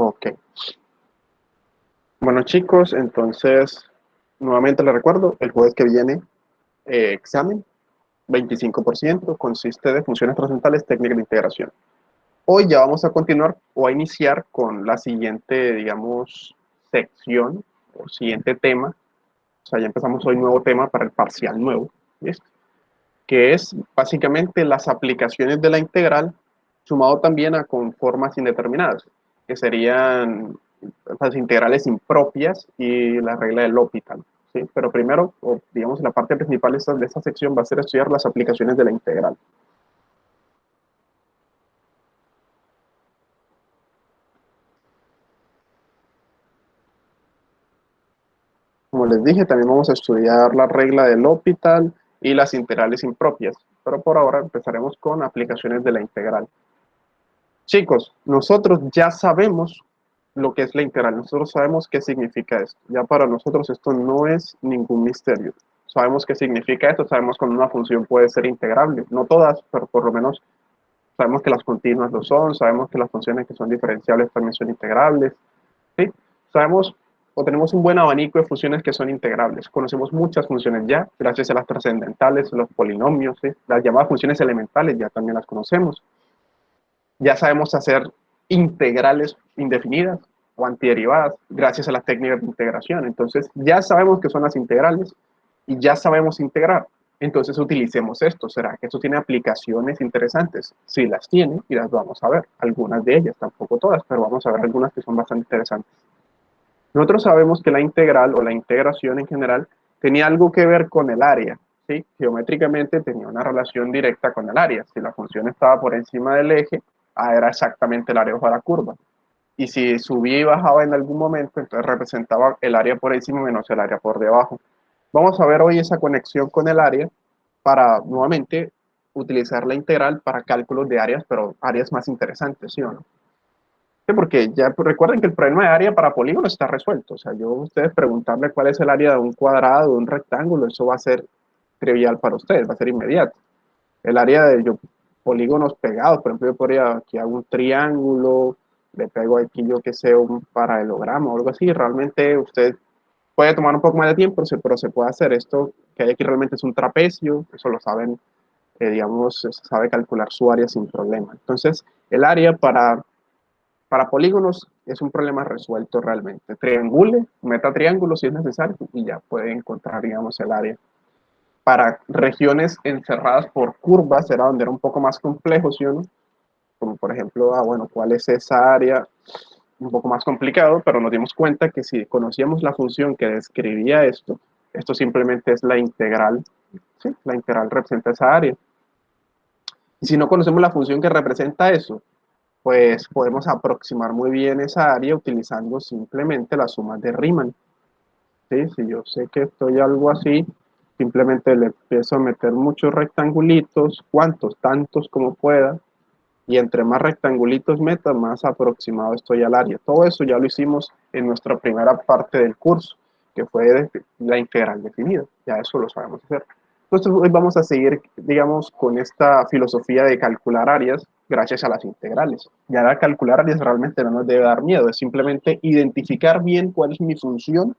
Ok. Bueno, chicos, entonces, nuevamente les recuerdo, el jueves que viene, examen, 25%, consiste de funciones trascendentales, técnicas de integración. Hoy ya vamos a continuar o a iniciar con la siguiente, digamos, sección o siguiente tema. O sea, ya empezamos hoy nuevo tema para el parcial nuevo, ¿listo? Que es básicamente las aplicaciones de la integral, sumado también a con formas indeterminadas, que serían las integrales impropias y la regla del L'Hopital, ¿sí? Pero primero, o digamos, la parte principal de esta sección va a ser estudiar las aplicaciones de la integral. Como les dije, también vamos a estudiar la regla del L'Hopital y las integrales impropias, pero por ahora empezaremos con aplicaciones de la integral. Chicos, nosotros ya sabemos lo que es la integral, nosotros sabemos qué significa esto. Ya para nosotros esto no es ningún misterio. Sabemos qué significa esto, sabemos cuando una función puede ser integrable. No todas, pero por lo menos sabemos que las continuas lo son, sabemos que las funciones que son diferenciables también son integrables. ¿Sí? Sabemos o tenemos un buen abanico de funciones que son integrables. Conocemos muchas funciones ya, gracias a las trascendentales, los polinomios, ¿sí? Las llamadas funciones elementales ya también las conocemos. Ya sabemos hacer integrales indefinidas o antiderivadas gracias a las técnicas de integración. Entonces, ya sabemos que son las integrales y ya sabemos integrar. Entonces, utilicemos esto. ¿Será que esto tiene aplicaciones interesantes? Sí, las tiene y las vamos a ver. Algunas de ellas, tampoco todas, pero vamos a ver algunas que son bastante interesantes. Nosotros sabemos que la integral o la integración en general tenía algo que ver con el área, ¿sí? Geométricamente tenía una relación directa con el área. Si la función estaba por encima del eje, era exactamente el área bajo la curva. Y si subía y bajaba en algún momento, entonces representaba el área por encima menos el área por debajo. Vamos a ver hoy esa conexión con el área para nuevamente utilizar la integral para cálculos de áreas, pero áreas más interesantes, ¿sí o no? Sí, porque ya recuerden que el problema de área para polígonos está resuelto. O sea, yo a ustedes preguntarle cuál es el área de un cuadrado, de un rectángulo, eso va a ser trivial para ustedes, va a ser inmediato. El área de polígonos pegados, por ejemplo, yo podría aquí hago un triángulo, le pego aquí yo que sé un paralelogramo o algo así, realmente usted puede tomar un poco más de tiempo, pero se puede hacer esto, que hay aquí realmente es un trapecio, eso lo saben, digamos, se sabe calcular su área sin problema. Entonces, el área para polígonos es un problema resuelto realmente. Triangule, meta triángulo si es necesario y ya puede encontrar, digamos, el área. Para regiones encerradas por curvas era donde era un poco más complejo, ¿sí o no? Como por ejemplo, bueno, ¿cuál es esa área? Un poco más complicado, pero nos dimos cuenta que si conocíamos la función que describía esto simplemente es la integral, ¿sí? La integral representa esa área. Y si no conocemos la función que representa eso, pues podemos aproximar muy bien esa área utilizando simplemente las sumas de Riemann. ¿Sí? Si yo sé que estoy algo así, simplemente le empiezo a meter muchos rectangulitos, cuantos, tantos como pueda, y entre más rectangulitos meta, más aproximado estoy al área. Todo eso ya lo hicimos en nuestra primera parte del curso, que fue la integral definida. Ya eso lo sabemos hacer. Entonces hoy vamos a seguir, digamos, con esta filosofía de calcular áreas gracias a las integrales. Y ahora calcular áreas realmente no nos debe dar miedo, es simplemente identificar bien cuál es mi función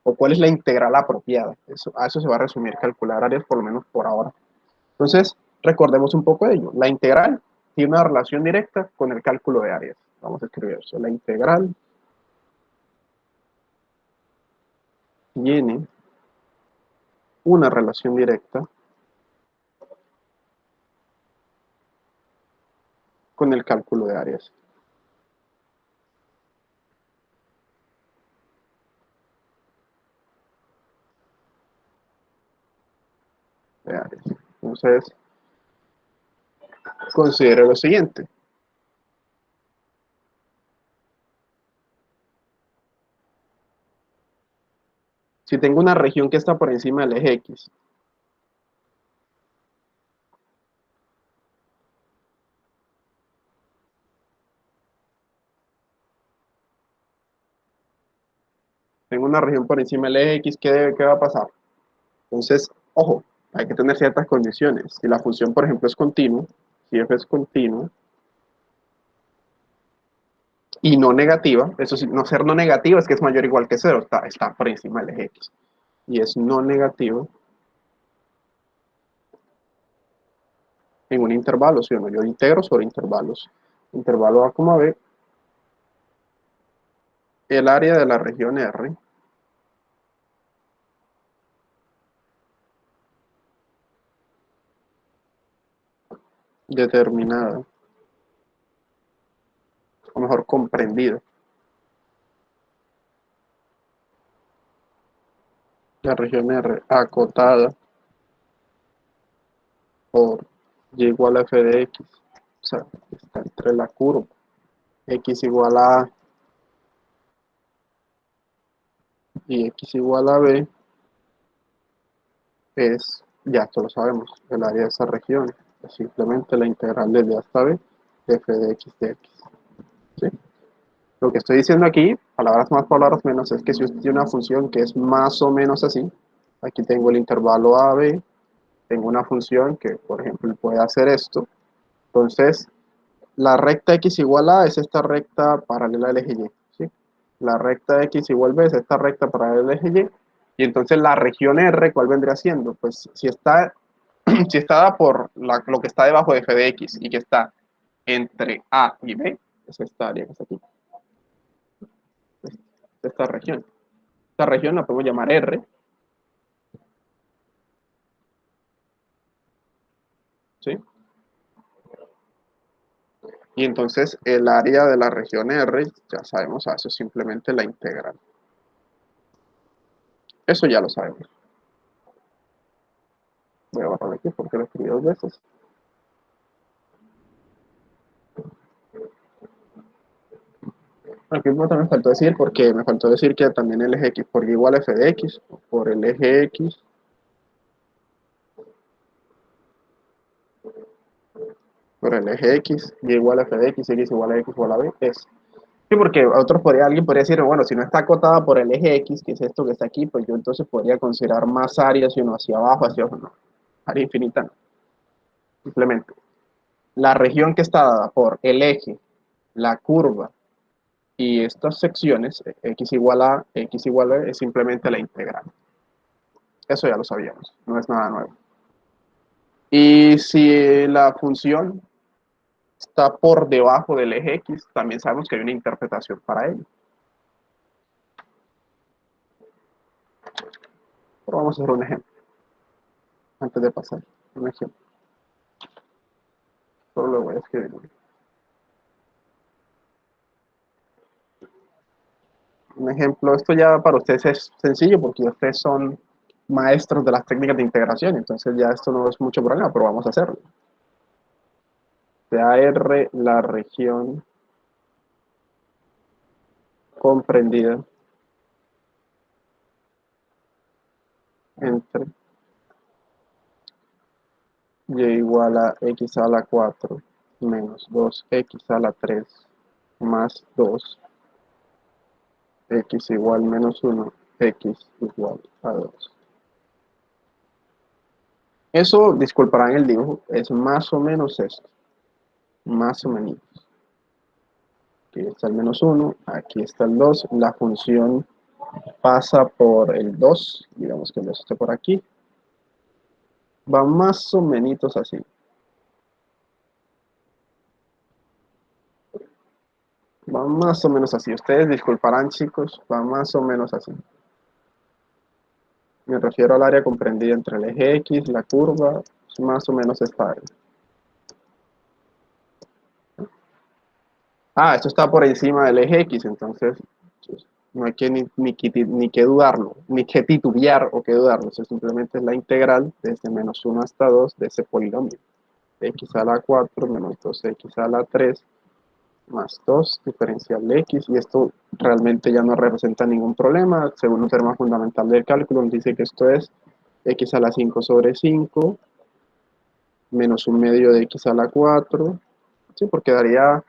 o cuál es la integral apropiada. A eso se va a resumir calcular áreas, por lo menos por ahora. Entonces, recordemos un poco de ello. La integral tiene una relación directa con el cálculo de áreas. Vamos a escribir eso. La integral tiene una relación directa con el cálculo de áreas. Entonces, considere lo siguiente. Si tengo una región que está por encima del eje X, tengo una región por encima del eje X, ¿qué va a pasar? Entonces, ojo, hay que tener ciertas condiciones. Si la función, por ejemplo, es continua, si f es continua, y no negativa, eso sí, no ser no negativa es que es mayor o igual que cero, está por encima del eje X, y es no negativo en un intervalo, ¿sí o no? Yo integro sobre intervalos. Intervalo A, B, el área de la región R determinada, o mejor comprendida, la región R acotada por y igual a f de x, o sea, está entre la curva x igual a A y x igual a B, es, ya esto lo sabemos, el área de esa región, es simplemente la integral desde A hasta B de f de x de x. ¿Sí? Lo que estoy diciendo aquí, palabras más, palabras menos, es que si usted tiene una función que es más o menos así, aquí tengo el intervalo a, b, tengo una función que, por ejemplo, puede hacer esto, entonces la recta x igual a es esta recta paralela al eje y, ¿sí? La recta x igual b es esta recta paralela al eje y entonces la región R, ¿cuál vendría siendo? Pues si está, si está dada por lo que está debajo de f de x y que está entre a y b, es esta área que está aquí, esta región. Esta región la podemos llamar R, ¿sí? Y entonces el área de la región R, ya sabemos, eso es simplemente la integral. Eso ya lo sabemos. Voy a borrar aquí porque lo escribí dos veces. Aquí también me faltó decir, porque me faltó decir que también el eje X por y igual a f de X, por el eje X, por el eje X, y igual a f de X igual a X igual a B, es. Sí, porque alguien podría decir, bueno, si no está acotada por el eje X, que es esto que está aquí, pues yo entonces podría considerar más áreas, si uno hacia abajo, hacia abajo, no. Área infinita, no. Simplemente la región que está dada por el eje, la curva y estas secciones, x igual a, es simplemente la integral. Eso ya lo sabíamos, no es nada nuevo. Y si la función está por debajo del eje x, también sabemos que hay una interpretación para ello. Pero vamos a hacer un ejemplo antes de pasar. Un ejemplo. Solo lo voy a escribir. Un ejemplo, esto ya para ustedes es sencillo porque ustedes son maestros de las técnicas de integración, entonces ya esto no es mucho problema, pero vamos a hacerlo. Sea R la región comprendida entre y igual a x a la 4 menos 2x a la 3 más 2, x igual menos 1, x igual a 2. Eso, disculparán el dibujo, es más o menos esto, más o menos. Aquí está el menos 1, aquí está el 2, la función pasa por el 2, digamos que el 2 esté por aquí, va más o menos así. Va más o menos así. Ustedes disculparán, chicos, va más o menos así. Me refiero al área comprendida entre el eje X, la curva, más o menos esta área. Ah, esto está por encima del eje X, entonces pues, no hay que ni que dudarlo, ni que titubear o que dudarlo. Eso simplemente es la integral desde menos 1 hasta 2 de ese polinomio. X a la 4 menos 2x a la 3 más 2 diferencial de x, y esto realmente ya no representa ningún problema. Según un teorema fundamental del cálculo, nos dice que esto es x a la 5 sobre 5 menos un medio de x a la 4, ¿sí? Porque daría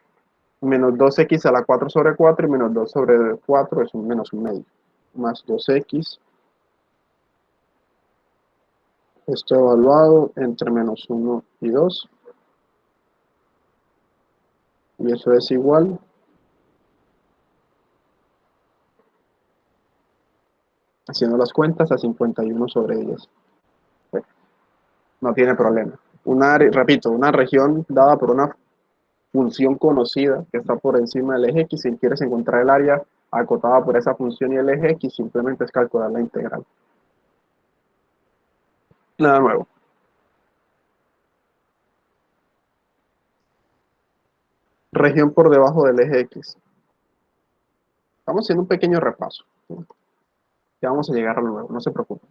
menos 2x a la 4 sobre 4 y menos 2 sobre 4 es un menos un medio, más 2x, esto evaluado entre menos 1 y 2, y eso es igual Haciendo las cuentas a 51 sobre ellas. Pues, no tiene problema. Repito, una región dada por una función conocida que está por encima del eje X. Si quieres encontrar el área acotada por esa función y el eje X, simplemente es calcular la integral. Nada nuevo. Región por debajo del eje X. Estamos haciendo un pequeño repaso. Ya vamos a llegar a lo nuevo, no se preocupen.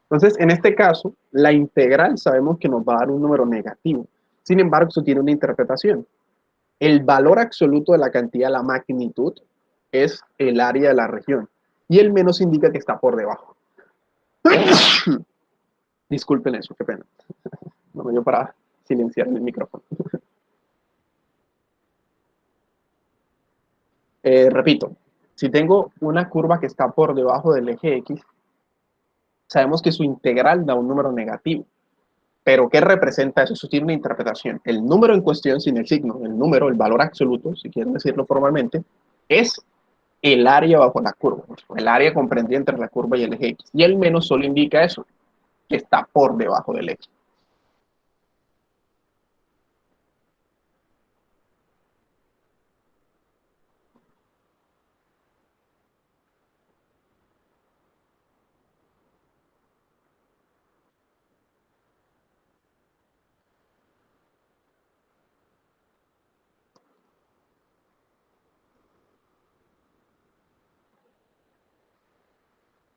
Entonces, en este caso, la integral sabemos que nos va a dar un número negativo. Sin embargo, eso tiene una interpretación. El valor absoluto de la cantidad, la magnitud, es el área de la región. Y el menos indica que está por debajo. Disculpen eso, qué pena. No me dio para silenciar el micrófono. Repito, si tengo una curva que está por debajo del eje X, sabemos que su integral da un número negativo. Pero ¿qué representa eso? Eso tiene una interpretación. El número en cuestión, sin el signo, el número, el valor absoluto, si quieren decirlo formalmente, es el área bajo la curva, el área comprendida entre la curva y el eje X. Y el menos solo indica eso, que está por debajo del X.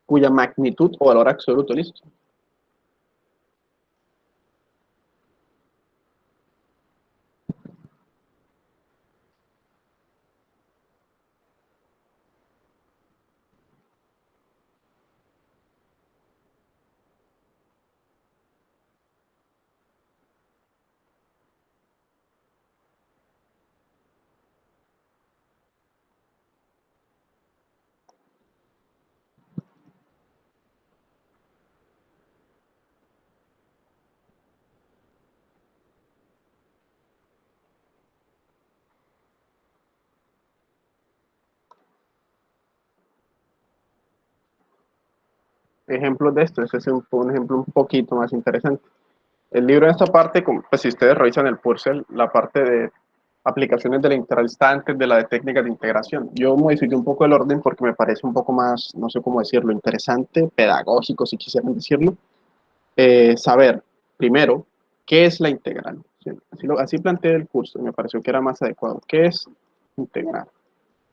Cuya magnitud o valor absoluto, listo. Ejemplos de esto, ese es un ejemplo un poquito más interesante. El libro en esta parte, pues si ustedes revisan el Purcell, la parte de aplicaciones de la integral está antes de la de técnicas de integración. Yo modifiqué un poco el orden porque me parece un poco más, no sé cómo decirlo, interesante, pedagógico, si quisieran decirlo. Saber, primero, qué es la integral. ¿Sí? Así planteé el curso y me pareció que era más adecuado. ¿Qué es integral?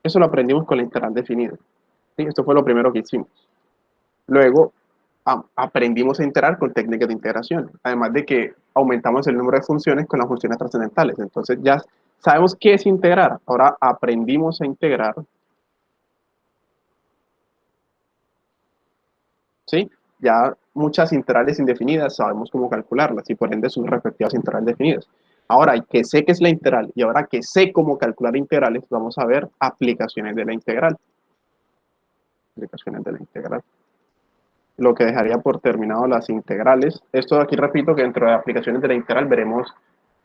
Eso lo aprendimos con la integral definida. ¿Sí? Esto fue lo primero que hicimos. Luego, aprendimos a integrar con técnicas de integración, además de que aumentamos el número de funciones con las funciones trascendentales. Entonces ya sabemos qué es integrar. Ahora aprendimos a integrar, ¿sí? Ya muchas integrales indefinidas sabemos cómo calcularlas y por ende sus respectivas integrales definidas. Ahora que sé qué es la integral y ahora que sé cómo calcular integrales, vamos a ver aplicaciones de la integral. Aplicaciones de la integral. Lo que dejaría por terminado las integrales. Esto aquí repito que dentro de aplicaciones de la integral veremos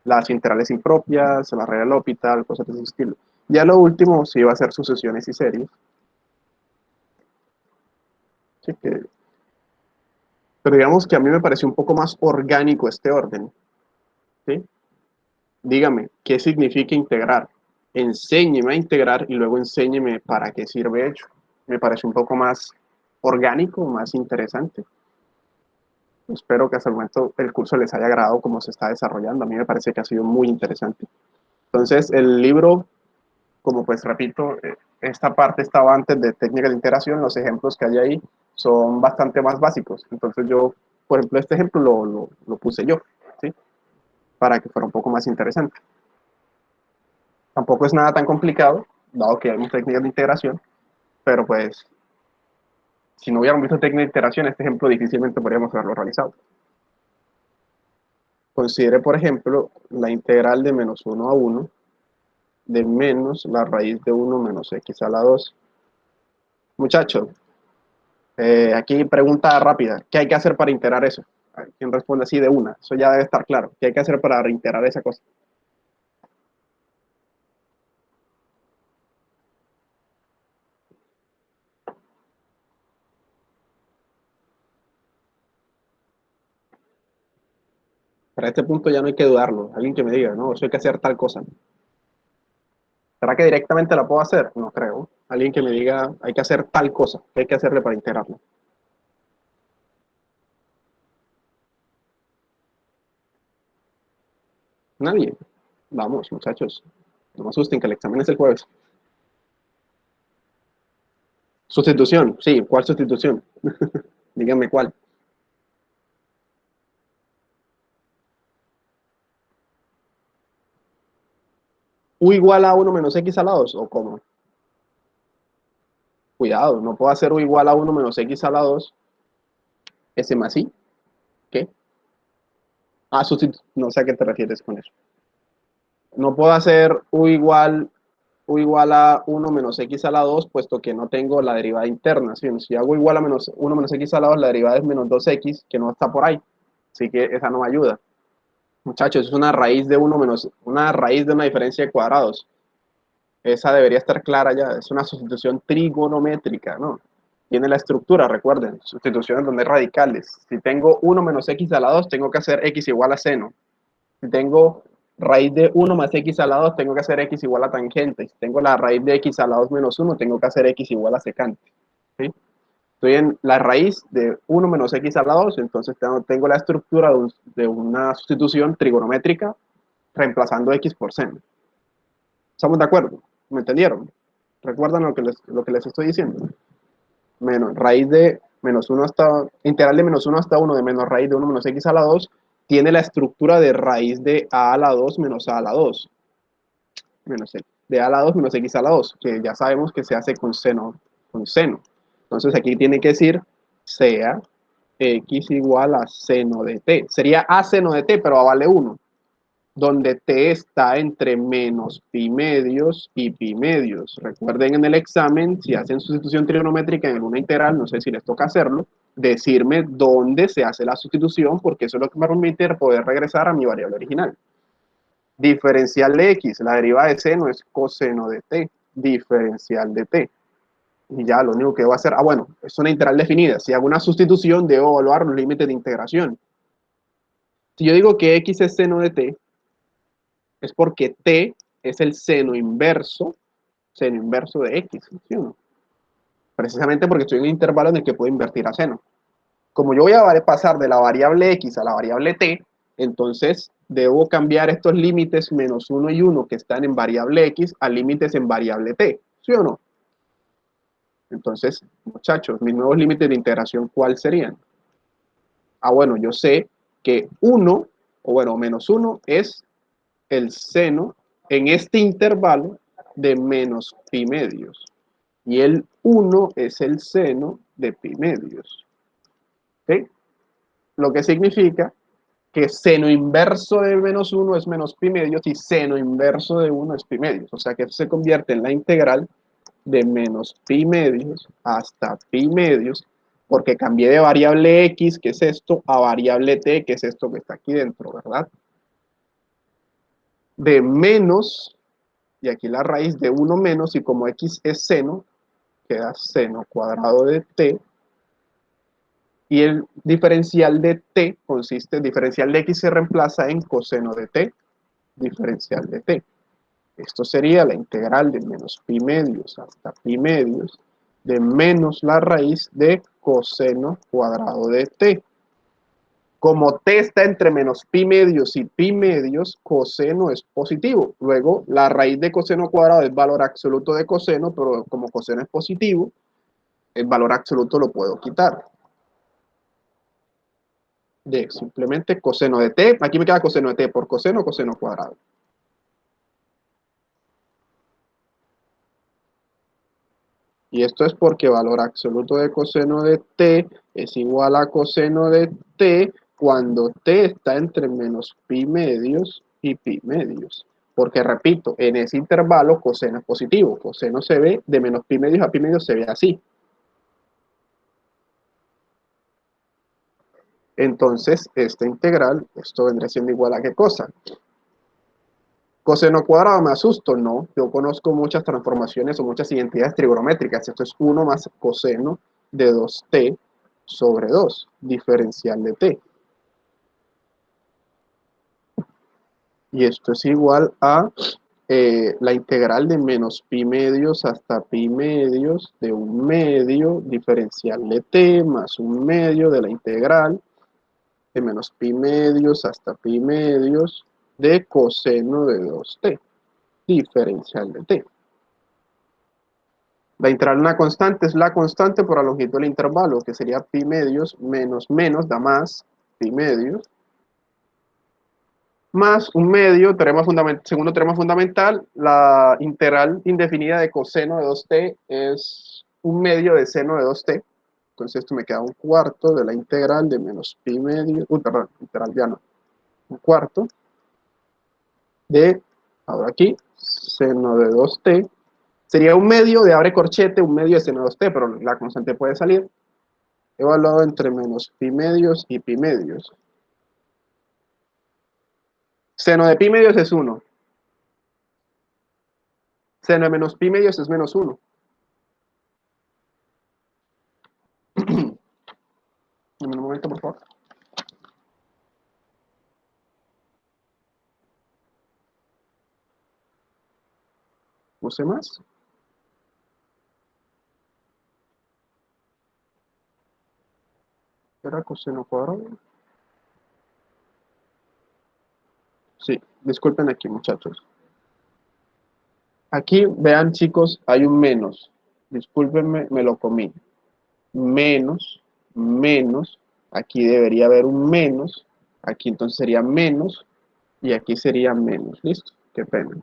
las integrales impropias, la regla del L'Hopital, cosas de ese estilo. Ya lo último sí va a ser sucesiones y series. ¿Sí? Pero digamos que a mí me pareció un poco más orgánico este orden. ¿Sí? Dígame, ¿qué significa integrar? Enséñeme a integrar y luego enséñeme para qué sirve hecho. Me parece un poco más orgánico, más interesante. Espero que hasta el momento el curso les haya agradado cómo se está desarrollando. A mí me parece que ha sido muy interesante. Entonces, el libro, como pues repito, esta parte estaba antes de técnica de integración. Los ejemplos que hay ahí son bastante más básicos. Entonces, yo, por ejemplo, este ejemplo lo puse yo, ¿sí? Para que fuera un poco más interesante. Tampoco es nada tan complicado, dado que hay técnicas de integración, pero pues, si no hubiéramos visto técnica de integración, este ejemplo difícilmente podríamos haberlo realizado. Considere, por ejemplo, la integral de -1 a 1 de menos la raíz de 1 menos x a la 2. Muchachos, aquí pregunta rápida. ¿Qué hay que hacer para integrar eso? ¿Quién responde así de una? Eso ya debe estar claro. ¿Qué hay que hacer para reintegrar esa cosa? Para este punto ya no hay que dudarlo. Alguien que me diga, no, eso hay que hacer tal cosa. ¿Será que directamente la puedo hacer? No creo. Alguien que me diga, hay que hacer tal cosa. ¿Qué hay que hacerle para integrarlo? Nadie. Vamos, muchachos. No me asusten que el examen es el jueves. Sustitución. Sí, ¿cuál sustitución? Díganme cuál. U igual a uno menos x a la 2. ¿O cómo? Cuidado, no puedo hacer u igual a uno menos x a la 2. S más i. ¿Qué? Ah, no sé a qué te refieres con eso. No puedo hacer u igual a uno menos x a la 2, puesto que no tengo la derivada interna. Si hago igual a menos 1 menos x a la 2, la derivada es menos 2x, que no está por ahí. Así que esa no me ayuda. Muchachos, es una raíz de una raíz de una diferencia de cuadrados. Esa debería estar clara ya. Es una sustitución trigonométrica, ¿no? Tiene la estructura, recuerden, sustituciones donde hay radicales. Si tengo 1 menos x a la 2, tengo que hacer x igual a seno. Si tengo raíz de 1 más x a la 2, tengo que hacer x igual a tangente. Si tengo la raíz de x a la 2 menos 1, tengo que hacer x igual a secante. ¿Sí? Estoy en la raíz de 1 menos x a la 2, entonces tengo la estructura de una sustitución trigonométrica reemplazando x por seno. ¿Estamos de acuerdo? ¿Me entendieron? ¿Recuerdan lo que les estoy diciendo? Menos raíz de menos 1 hasta, integral de menos 1 hasta 1 de menos raíz de 1 menos x a la 2 tiene la estructura de raíz de a la 2 menos a la 2, menos de a la 2 menos x a la 2, que ya sabemos que se hace con seno, con seno. Entonces aquí tiene que decir sea x igual a seno de t. Sería a seno de t, pero a vale 1, donde t está entre menos pi medios y pi medios. Recuerden en el examen, si hacen sustitución trigonométrica en una integral, no sé si les toca hacerlo, decirme dónde se hace la sustitución, porque eso es lo que me permite poder regresar a mi variable original. Diferencial de x, la derivada de seno es coseno de t, diferencial de t. Y ya lo único que voy a hacer, bueno, es una integral definida. Si hago una sustitución, debo evaluar los límites de integración. Si yo digo que x es seno de t, es porque t es el seno inverso de x, ¿sí o no? Precisamente porque estoy en un intervalo en el que puedo invertir a seno. Como yo voy a pasar de la variable x a la variable t, entonces debo cambiar estos límites menos 1 y 1 que están en variable x a límites en variable t, ¿sí o no? Entonces, muchachos, mis nuevos límites de integración, ¿cuáles serían? Bueno, yo sé que 1, o bueno, menos 1 es el seno en este intervalo de menos pi medios. Y el 1 es el seno de pi medios. ¿Ok? Lo que significa que seno inverso de menos 1 es menos pi medios y seno inverso de 1 es pi medios. O sea que se convierte en la integral de menos pi medios hasta pi medios, porque cambié de variable x, que es esto, a variable t, que es esto que está aquí dentro, ¿verdad? De menos, y aquí la raíz de 1 menos, y como x es seno, queda seno cuadrado de t, y el diferencial de t consiste, diferencial de x se reemplaza en coseno de t, diferencial de t. Esto sería la integral de menos pi medios hasta pi medios de menos la raíz de coseno cuadrado de t. Como t está entre menos pi medios y pi medios, coseno es positivo. Luego, la raíz de coseno cuadrado es valor absoluto de coseno, pero como coseno es positivo, el valor absoluto lo puedo quitar. De simplemente coseno de t, aquí me queda coseno de t por coseno cuadrado. Y esto es porque valor absoluto de coseno de t es igual a coseno de t cuando t está entre menos pi medios y pi medios. Porque repito, en ese intervalo coseno es positivo. Coseno se ve de menos pi medios a pi medios se ve así. Entonces, esta integral, esto vendría siendo igual a ¿qué cosa? Coseno cuadrado, me asusto, no. Yo conozco muchas transformaciones o muchas identidades trigonométricas. Esto es 1 más coseno de 2t sobre 2, diferencial de t. Y esto es igual a la integral de menos pi medios hasta pi medios de un medio diferencial de t más un medio de la integral de menos pi medios hasta pi medios de coseno de 2t diferencial de t. La integral de una constante es la constante por la longitud del intervalo, que sería pi medios menos menos da más pi medios, más un medio, segundo teorema fundamental, la integral indefinida de coseno de 2t es un medio de seno de 2t. Entonces esto me queda un cuarto de la integral de menos pi medio, perdón, integral ya no, un cuarto de, ahora aquí, seno de 2t. Sería un medio de abre corchete, un medio de seno de 2t, pero la constante puede salir, evaluado entre menos pi medios y pi medios. Seno de pi medios es 1. Seno de menos pi medios es menos 1. Dame un momento, por favor. Use más. ¿Era coseno cuadrado? Sí, disculpen aquí, muchachos. Aquí, vean, chicos, hay un menos. Discúlpenme, me lo comí. Menos, menos. Aquí debería haber un menos. Aquí entonces sería menos. Y aquí sería menos. ¿Listo? Qué pena.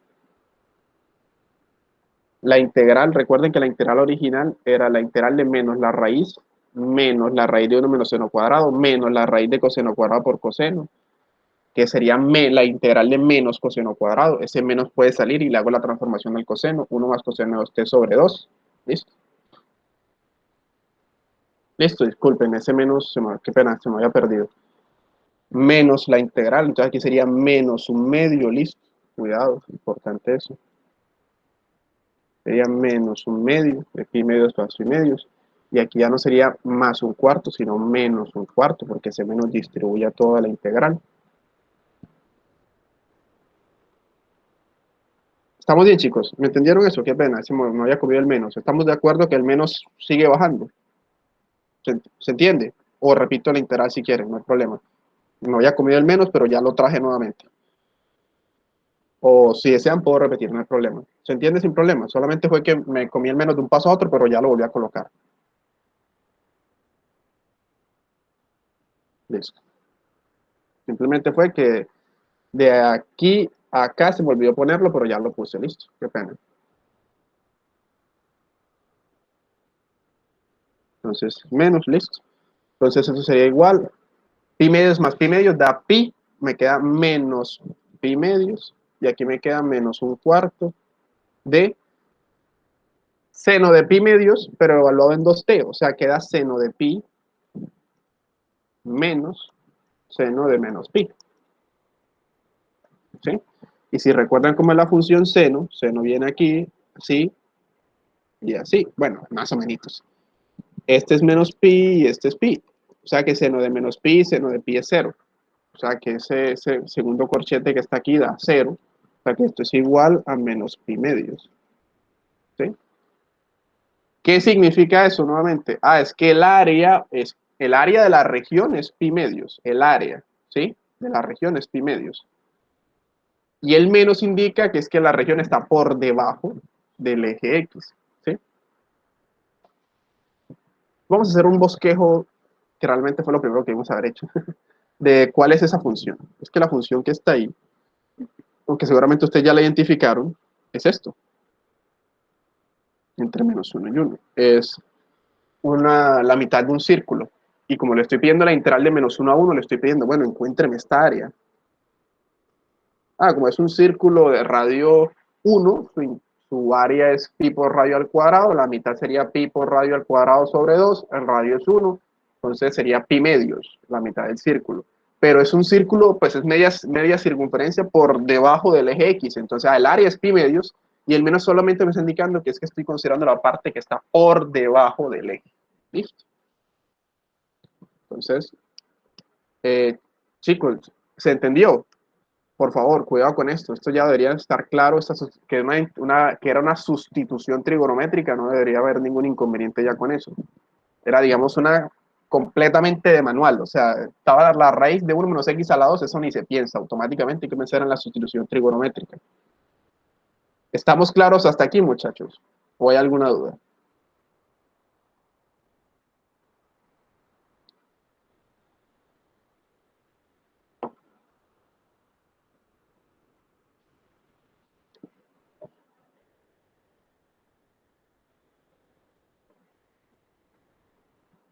La integral, recuerden que la integral original era la integral de menos la raíz de 1 menos seno cuadrado, menos la raíz de coseno cuadrado por coseno, que sería la integral de menos coseno cuadrado. Ese menos puede salir y le hago la transformación del coseno, 1 más coseno de 2t sobre 2. ¿Listo? Listo, disculpen, ese menos, qué pena, se me había perdido. Menos la integral, entonces aquí sería menos un medio, listo. Cuidado, importante eso. Sería menos un medio, de pi medios más pi medios. Y aquí ya no sería más un cuarto, sino menos un cuarto, porque ese menos distribuye a toda la integral. ¿Estamos bien, chicos? ¿Me entendieron eso? Qué pena, me había comido el menos. ¿Estamos de acuerdo que el menos sigue bajando? ¿Se entiende? O repito la integral si quieren, no hay problema. Me había comido el menos, pero ya lo traje nuevamente. O si desean, puedo repetir, no hay problema. ¿Se entiende sin problema? Solamente fue que me comí el menos de un paso a otro, pero ya lo volví a colocar. Listo. Simplemente fue que de aquí a acá se me olvidó ponerlo, pero ya lo puse, listo. Qué pena. Entonces, menos, listo. Entonces eso sería igual. Pi medios más pi medios da pi, me queda menos pi medios, y aquí me queda menos un cuarto de seno de pi medios, pero evaluado en 2t, o sea, queda seno de pi menos seno de menos pi. ¿Sí? Y si recuerdan cómo es la función seno, seno viene aquí, así y así. Bueno, más o menos. Este es menos pi y este es pi. O sea que seno de menos pi, seno de pi es cero. O sea que ese segundo corchete que está aquí da cero. O sea que esto es igual a menos pi medios. ¿Sí? ¿Qué significa eso nuevamente? Ah, es que el área de la región es pi medios. El área, ¿sí? De la región es pi medios. Y el menos indica que es que la región está por debajo del eje X. ¿Sí? Vamos a hacer un bosquejo, que realmente fue lo primero que debimos haber hecho, de cuál es esa función. Es que la función que está ahí, aunque seguramente ustedes ya la identificaron, es esto, entre menos 1 y 1. Es la mitad de un círculo. Y como le estoy pidiendo la integral de menos 1 a 1, le estoy pidiendo, bueno, encuéntreme esta área. Ah, como es un círculo de radio 1, su área es pi por radio al cuadrado, la mitad sería pi por radio al cuadrado sobre 2, el radio es 1, entonces sería pi medios, la mitad del círculo. Pero es un círculo, pues es media circunferencia por debajo del eje X, entonces el área es pi medios y el menos solamente me está indicando que es que estoy considerando la parte que está por debajo del eje. ¿Listo? Entonces, chicos, ¿se entendió? por favor, cuidado con esto. Esto ya debería estar claro, que era una sustitución trigonométrica, no debería haber ningún inconveniente ya con eso. Era, digamos, una completamente de manual. O sea, estaba la raíz de 1 menos x a la 2, eso ni se piensa. Automáticamente hay que pensar en la sustitución trigonométrica. ¿Estamos claros hasta aquí, muchachos? ¿O hay alguna duda?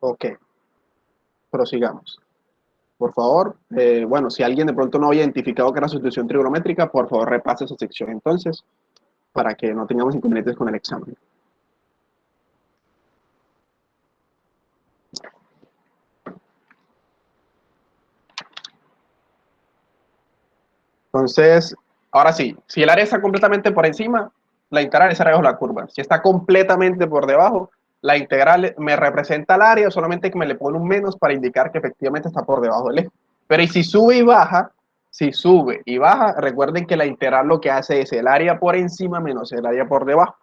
Ok, prosigamos. Por favor, bueno, si alguien de pronto no había identificado que era sustitución trigonométrica, por favor repase esa sección entonces, para que no tengamos inconvenientes con el examen. Entonces, ahora sí, si el área está completamente por encima, la integral es arriba de la curva. Si está completamente por debajo, la integral me representa el área, solamente que me le pone un menos para indicar que efectivamente está por debajo del eje. Pero y si sube y baja, si sube y baja, recuerden que la integral lo que hace es el área por encima menos el área por debajo.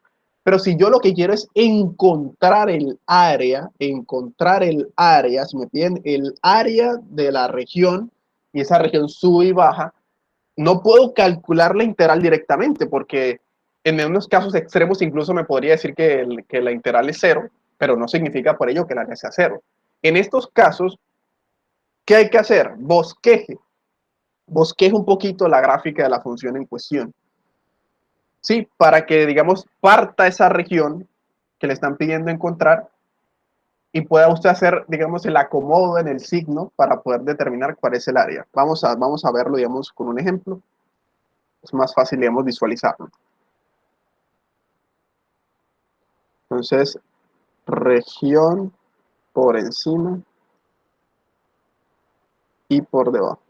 Pero si yo lo que quiero es encontrar el área, si me piden el área de la región y esa región sube y baja, no puedo calcular la integral directamente porque en unos casos extremos incluso me podría decir que la integral es cero, pero no significa por ello que la área sea cero. En estos casos, ¿qué hay que hacer? Bosqueje un poquito la gráfica de la función en cuestión. Sí, para que, digamos, parta esa región que le están pidiendo encontrar y pueda usted hacer, digamos, el acomodo en el signo para poder determinar cuál es el área. Vamos a verlo, digamos, con un ejemplo. Es más fácil, digamos, visualizarlo. Entonces, región por encima y por debajo.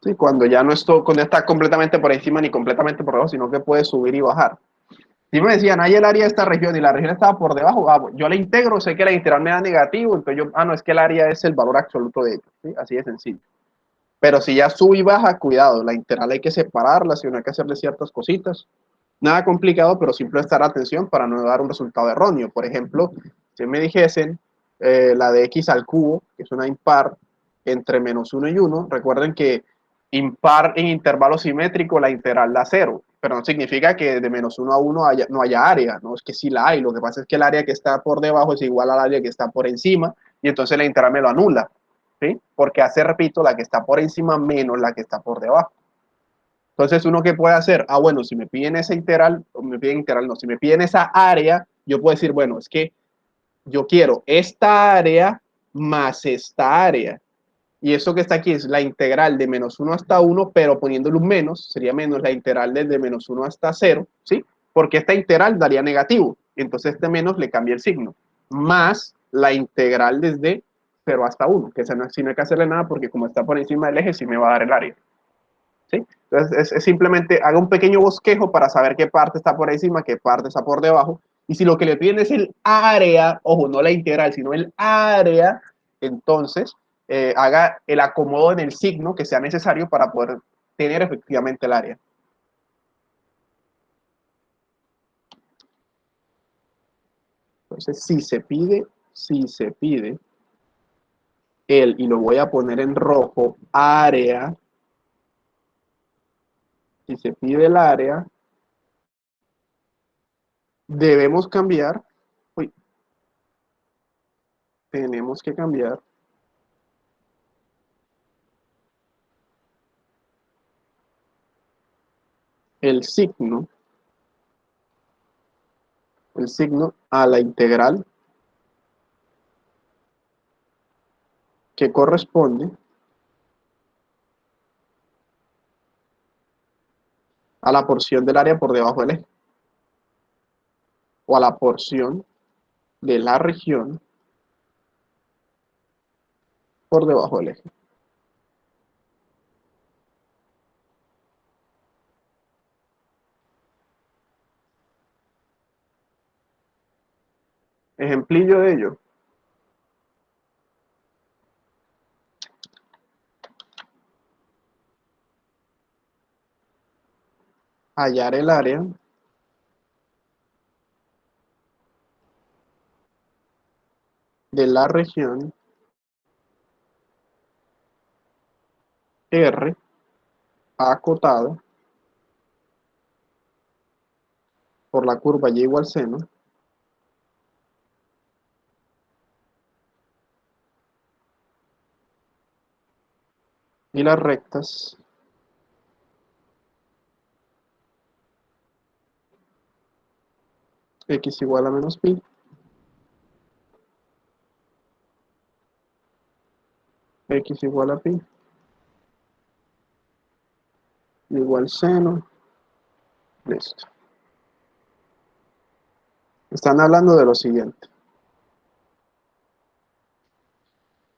Sí, cuando ya está completamente por encima ni completamente por debajo, sino que puede subir y bajar. Si me decían, hay el área de esta región y la región estaba por debajo, yo la integro, sé que la integral me da negativo, entonces no, es que el área es el valor absoluto de ello, ¿sí? Así de sencillo. Pero si ya sube y baja, cuidado, la integral hay que separarla, si no hay que hacerle ciertas cositas. Nada complicado, pero simple estar atención para no dar un resultado erróneo. Por ejemplo, si me dijesen la de x al cubo, que es una impar, entre -1 y 1, recuerden que impar en intervalo simétrico la integral da 0, pero no significa que de -1 a 1 no haya área, no es que sí la hay, lo que pasa es que el área que está por debajo es igual al área que está por encima y entonces la integral me lo anula, ¿sí? Porque hace, repito, la que está por encima menos la que está por debajo. Entonces, ¿uno qué puede hacer? Bueno, si me piden esa integral, o me piden integral, no, si me piden esa área, yo puedo decir, bueno, es que yo quiero esta área más esta área. Y eso que está aquí es la integral de -1 hasta 1, pero poniéndole un menos, sería menos la integral desde -1 hasta 0, ¿sí? Porque esta integral daría negativo. Entonces este menos le cambia el signo. Más la integral desde 0 hasta 1, que esa no, si no hay que hacerle nada porque como está por encima del eje, sí me va a dar el área. ¿Sí? Entonces es simplemente haga un pequeño bosquejo para saber qué parte está por encima, qué parte está por debajo. Y si lo que le piden es el área, ojo, no la integral, sino el área, entonces haga el acomodo en el signo que sea necesario para poder tener efectivamente el área. Entonces, si se pide y lo voy a poner en rojo, área, si se pide el área, debemos cambiar, uy, tenemos que cambiar el signo a la integral que corresponde a la porción del área por debajo del eje o a la porción de la región por debajo del eje. Ejemplillo de ello. hallar el área de la región R acotada por la curva y igual seno y las rectas x igual a menos pi, x igual a pi, igual seno, listo. Están hablando de lo siguiente.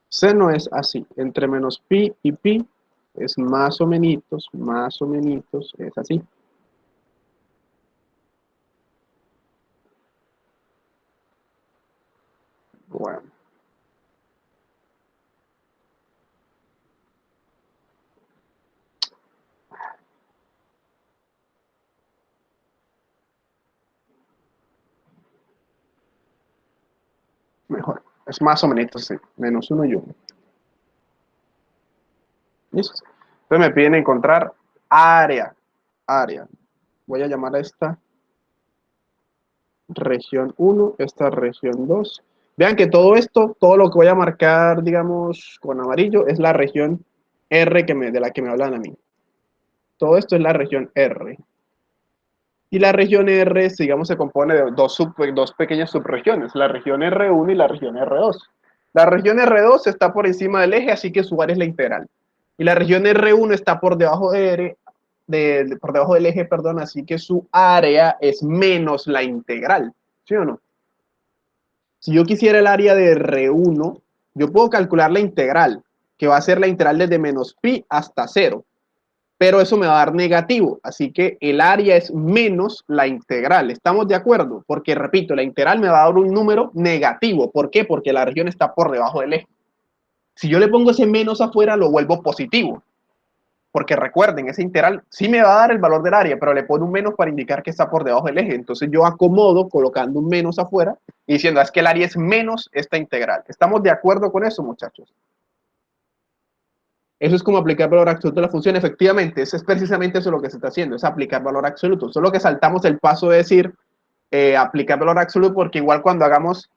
Seno es así, entre menos pi y pi es más o menos, es así. Bueno, mejor. Es más o menos, sí, menos uno y uno. ¿Listo? Entonces me piden encontrar área. Área. Voy a llamar a esta región 1, esta región 2. Vean que todo esto, todo lo que voy a marcar, digamos, con amarillo, es la región R de la que me hablan a mí. Todo esto es la región R. Y la región R, digamos, se compone de dos pequeñas subregiones, la región R1 y la región R2. La región R2 está por encima del eje, así que su área es la integral. Y la región R1 está por debajo por debajo del eje, perdón, así que su área es menos la integral. ¿Sí o no? Si yo quisiera el área de R1, yo puedo calcular la integral, que va a ser la integral desde menos pi hasta 0. Pero eso me va a dar negativo, así que el área es menos la integral. ¿Estamos de acuerdo? Porque, repito, la integral me va a dar un número negativo. ¿Por qué? Porque la región está por debajo del eje. Si yo le pongo ese menos afuera, lo vuelvo positivo. Porque recuerden, ese integral sí me va a dar el valor del área, pero le pone un menos para indicar que está por debajo del eje. Entonces yo acomodo colocando un menos afuera y diciendo, es que el área es menos esta integral. ¿Estamos de acuerdo con eso, muchachos? Eso es como aplicar valor absoluto a la función. Efectivamente, eso es precisamente eso lo que se está haciendo, es aplicar valor absoluto. Solo que saltamos el paso de decir aplicar valor absoluto, porque igual cuando hagamos,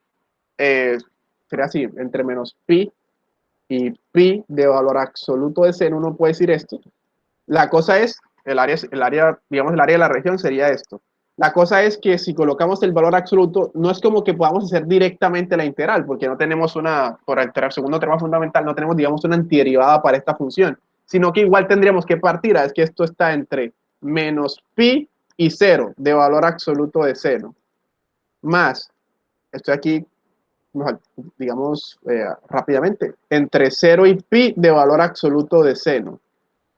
sería así, entre menos pi y pi de valor absoluto de seno, uno puede decir esto. La cosa es, digamos, el área de la región sería esto. La cosa es que si colocamos el valor absoluto, no es como que podamos hacer directamente la integral, porque no tenemos por el segundo teorema fundamental, no tenemos, digamos, una antiderivada para esta función, sino que igual tendríamos que partir, es que esto está entre menos pi y 0 de valor absoluto de seno, más, estoy aquí, digamos, rápidamente, entre 0 y pi de valor absoluto de seno.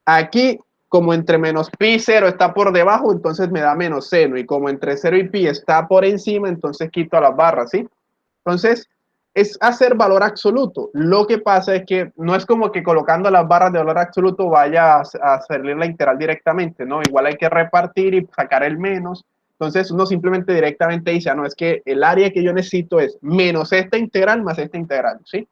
Aquí, como entre menos pi y 0 está por debajo, entonces me da menos seno. Y como entre 0 y pi está por encima, entonces quito a las barras, ¿sí? Entonces, es hacer valor absoluto. Lo que pasa es que no es como que colocando las barras de valor absoluto vaya a salir la integral directamente, ¿no? Igual hay que repartir y sacar el menos. Entonces, uno simplemente directamente dice, no, es que el área que yo necesito es menos esta integral más esta integral, ¿sí?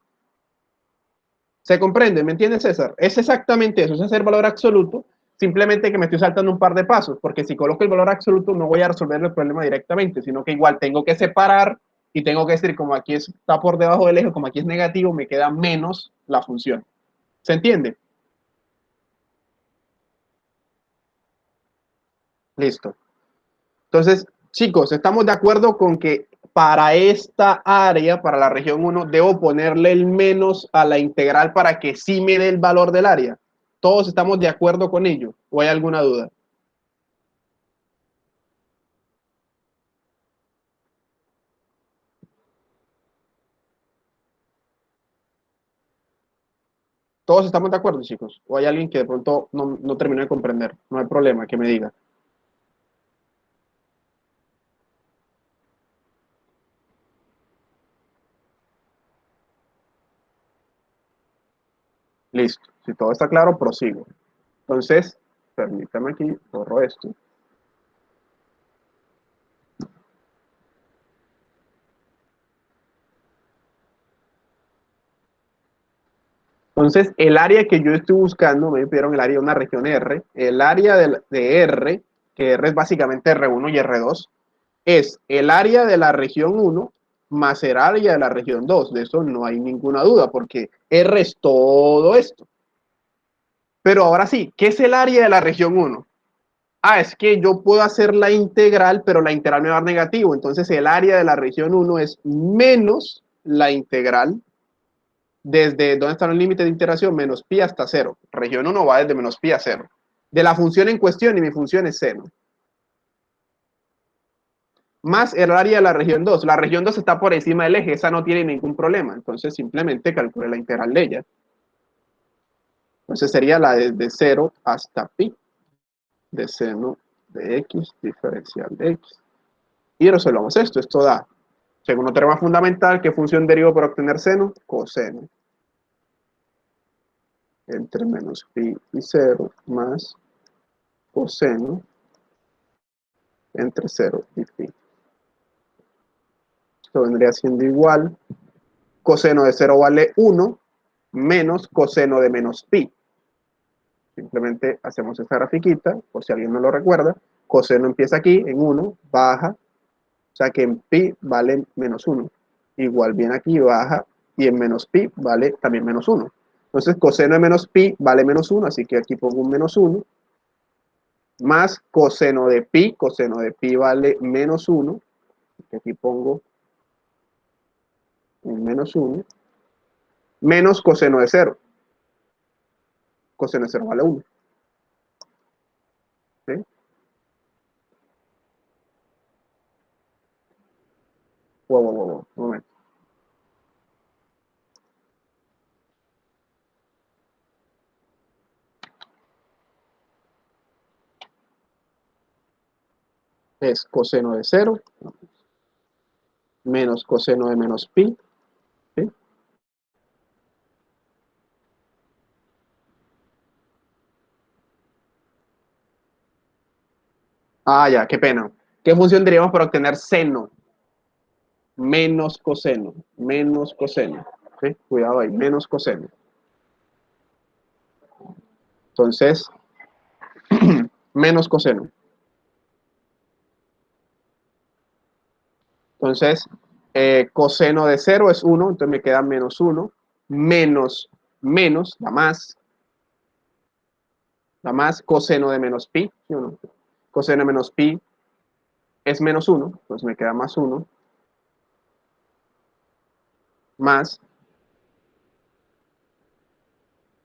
¿Se comprende? ¿Me entiendes, César? Es exactamente eso, es hacer valor absoluto, simplemente que me estoy saltando un par de pasos, porque si coloco el valor absoluto no voy a resolver el problema directamente, sino que igual tengo que separar y tengo que decir, como aquí está por debajo del eje, como aquí es negativo, me queda menos la función. ¿Se entiende? Listo. Entonces, chicos, estamos de acuerdo con que para esta área, para la región 1, debo ponerle el menos a la integral para que sí me dé el valor del área. ¿Todos estamos de acuerdo con ello? ¿O hay alguna duda? Todos estamos de acuerdo, chicos. O hay alguien que de pronto no terminó de comprender. No hay problema, que me diga. Listo. Si todo está claro, prosigo. Entonces, permítame aquí, borro esto. Entonces, el área que yo estoy buscando, me pidieron el área de una región R, el área de R, que R es básicamente R1 y R2, es el área de la región 1 más el área de la región 2. De eso no hay ninguna duda, porque R es todo esto. Pero ahora sí, ¿qué es el área de la región 1? Ah, es que yo puedo hacer la integral, pero la integral me va a dar negativo. Entonces el área de la región 1 es menos la integral desde donde están los límites de iteración, menos pi hasta 0. Región 1 va desde menos pi a 0. De la función en cuestión, y mi función es seno. Más el área de la región 2. La región 2 está por encima del eje, esa no tiene ningún problema. Entonces simplemente calcule la integral de ella. Entonces sería la desde 0 hasta pi de seno de x diferencial de x. Y resolvamos esto. Esto da, segundo teorema fundamental, ¿qué función derivo para obtener seno? Coseno. Entre menos pi y 0 más coseno entre 0 y pi. Esto vendría siendo igual. Coseno de 0 vale 1 menos coseno de menos pi. Simplemente hacemos esta grafiquita, por si alguien no lo recuerda. Coseno empieza aquí en 1, baja, o sea que en pi vale menos 1. Igual viene aquí, baja, y en menos pi vale también menos 1. Entonces coseno de menos pi vale menos 1, así que aquí pongo un menos 1. Más coseno de pi vale menos 1. Aquí pongo un menos 1. Menos coseno de 0. Coseno de 0 vale 1. ¿Sí? Un momento. Es coseno de 0 menos coseno de menos pi. ¿Sí? Ah, ya, qué pena. ¿Qué función diríamos para obtener seno? Menos coseno. Menos coseno. ¿Sí? Cuidado ahí, menos coseno. Entonces, menos coseno. Entonces, coseno de 0 es 1, entonces me queda menos 1. Menos, da más coseno de menos pi. ¿Sí o no? Coseno de menos pi es menos 1, entonces me queda más 1. Más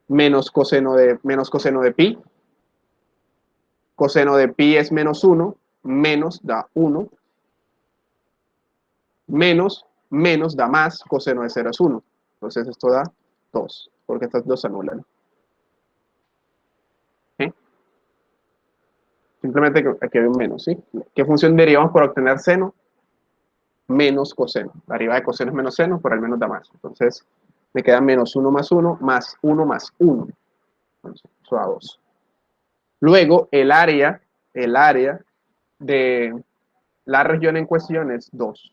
menos coseno de pi. Coseno de pi es menos 1, menos da 1. Menos da más, coseno de 0 es 1. Entonces esto da 2, porque estas dos se anulan. ¿Sí? Simplemente aquí hay un menos, ¿sí? ¿Qué función derivamos para obtener seno? Menos coseno. La derivada de coseno es menos seno, por el menos da más. Entonces me queda menos 1 más 1 más 1 más 1. Entonces, eso da 2. Luego, el área de la región en cuestión es 2.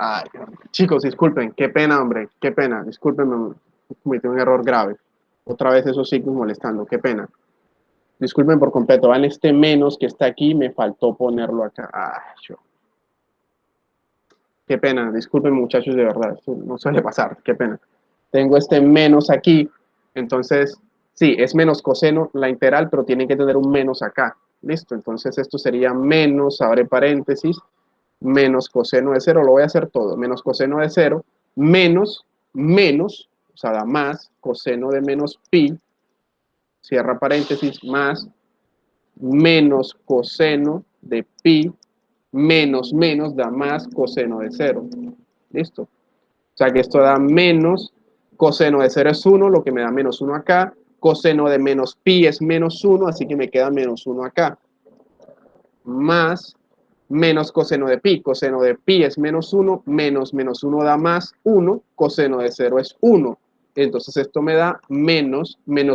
Ay, chicos, disculpen, qué pena, hombre, qué pena, disculpen, cometí un error grave. Otra vez esos signos molestando, qué pena. Disculpen por completo, van este menos que está aquí, me faltó ponerlo acá. Ay, qué pena, disculpen muchachos, de verdad, esto no suele pasar, qué pena. Tengo este menos aquí, entonces, sí, es menos coseno la integral, pero tiene que tener un menos acá. Listo, entonces esto sería menos, abre paréntesis, menos coseno de 0, lo voy a hacer todo, menos coseno de 0, menos, o sea, da más, coseno de menos pi, cierra paréntesis, más, menos coseno de pi, menos da más coseno de 0. ¿Listo? O sea que esto da menos, coseno de 0 es 1, lo que me da menos 1 acá, coseno de menos pi es menos 1, así que me queda menos 1 acá, más menos coseno de pi es menos 1, menos 1 da más 1, coseno de 0 es 1. Entonces esto me da menos 1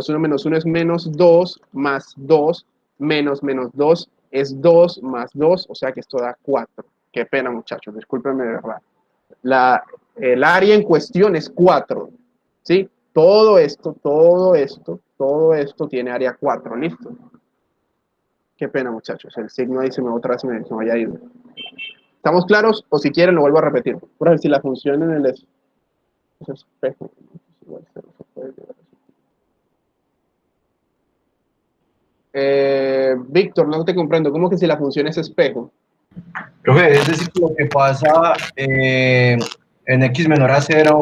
es menos 2, más 2, menos 2 es 2, más 2, o sea que esto da 4. Qué pena, muchachos, discúlpenme de verdad. El área en cuestión es 4, ¿sí? Todo esto tiene área 4, ¿listo? Qué pena, muchachos, el signo ahí otra vez se me había ido. ¿Estamos claros? O si quieren lo vuelvo a repetir. Por ejemplo, si la función en el espejo, Víctor, no te comprendo. ¿Cómo que si la función es espejo? Profe, es decir, lo que pasa en x menor a 0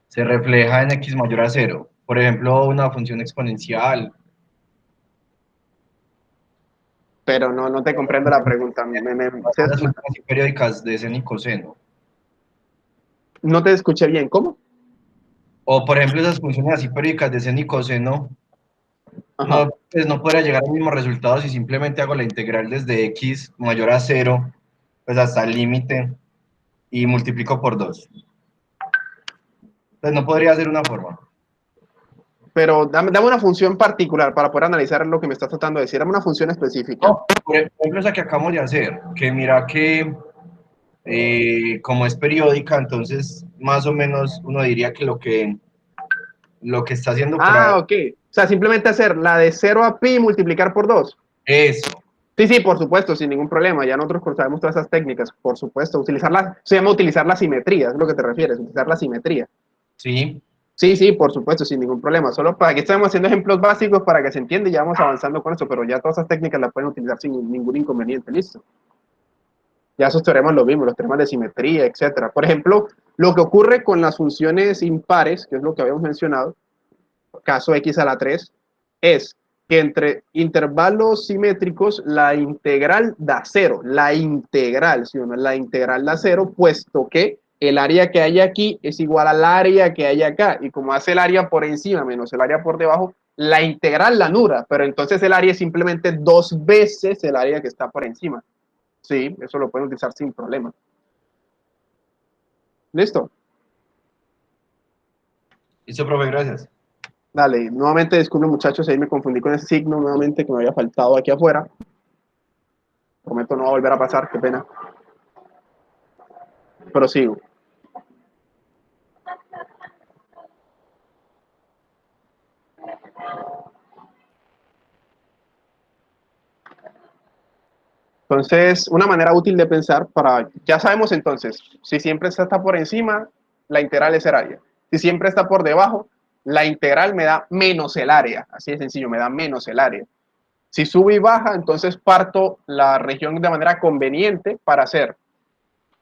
se refleja en x mayor a 0. Por ejemplo, una función exponencial. Pero no te comprendo la pregunta. Las funciones periódicas de seno y coseno. No te escuché bien. ¿Cómo? O, por ejemplo, esas funciones así periódicas de seno y coseno, Ajá. no, pues no podría llegar al mismo resultado si simplemente hago la integral desde x mayor a 0, pues hasta el límite, y multiplico por 2. Pues no podría ser una forma. Pero dame una función particular para poder analizar lo que me estás tratando de decir. Dame una función específica. No, por ejemplo, esa que acabamos de hacer, que mira que como es periódica, entonces más o menos uno diría que lo que está haciendo por ahí, Ah, ok. O sea, simplemente hacer la de 0 a pi y multiplicar por 2. eso, Sí, sí, por supuesto, sin ningún problema. Ya nosotros sabemos todas esas técnicas, por supuesto. Se llama utilizar la simetría, es lo que te refieres, utilizar la simetría. ¿sí? Sí, sí, por supuesto, sin ningún problema. Solo para que estamos haciendo ejemplos básicos para que se entienda y ya vamos avanzando con eso, pero ya todas esas técnicas las pueden utilizar sin ningún inconveniente, listo. Ya esos teoremas lo mismo, los teoremas de simetría, etcétera. Por ejemplo, lo que ocurre con las funciones impares, que es lo que habíamos mencionado, caso x a la 3, es que entre intervalos simétricos la integral da cero, la integral, ¿sí o no? La integral da cero, puesto que el área que hay aquí es igual al área que hay acá, y como hace el área por encima menos el área por debajo, la integral la anula, pero entonces el área es simplemente 2 veces el área que está por encima. Sí, eso lo pueden utilizar sin problema. ¿Listo? Listo, profe, gracias. Dale, nuevamente disculpen muchachos, ahí me confundí con ese signo nuevamente que me había faltado aquí afuera. Prometo no va a volver a pasar, qué pena. Prosigo. Entonces, una manera útil de pensar para, ya sabemos entonces, si siempre está por encima, la integral es el área. Si siempre está por debajo, la integral me da menos el área. Así de sencillo, me da menos el área. Si sube y baja, entonces parto la región de manera conveniente para hacer,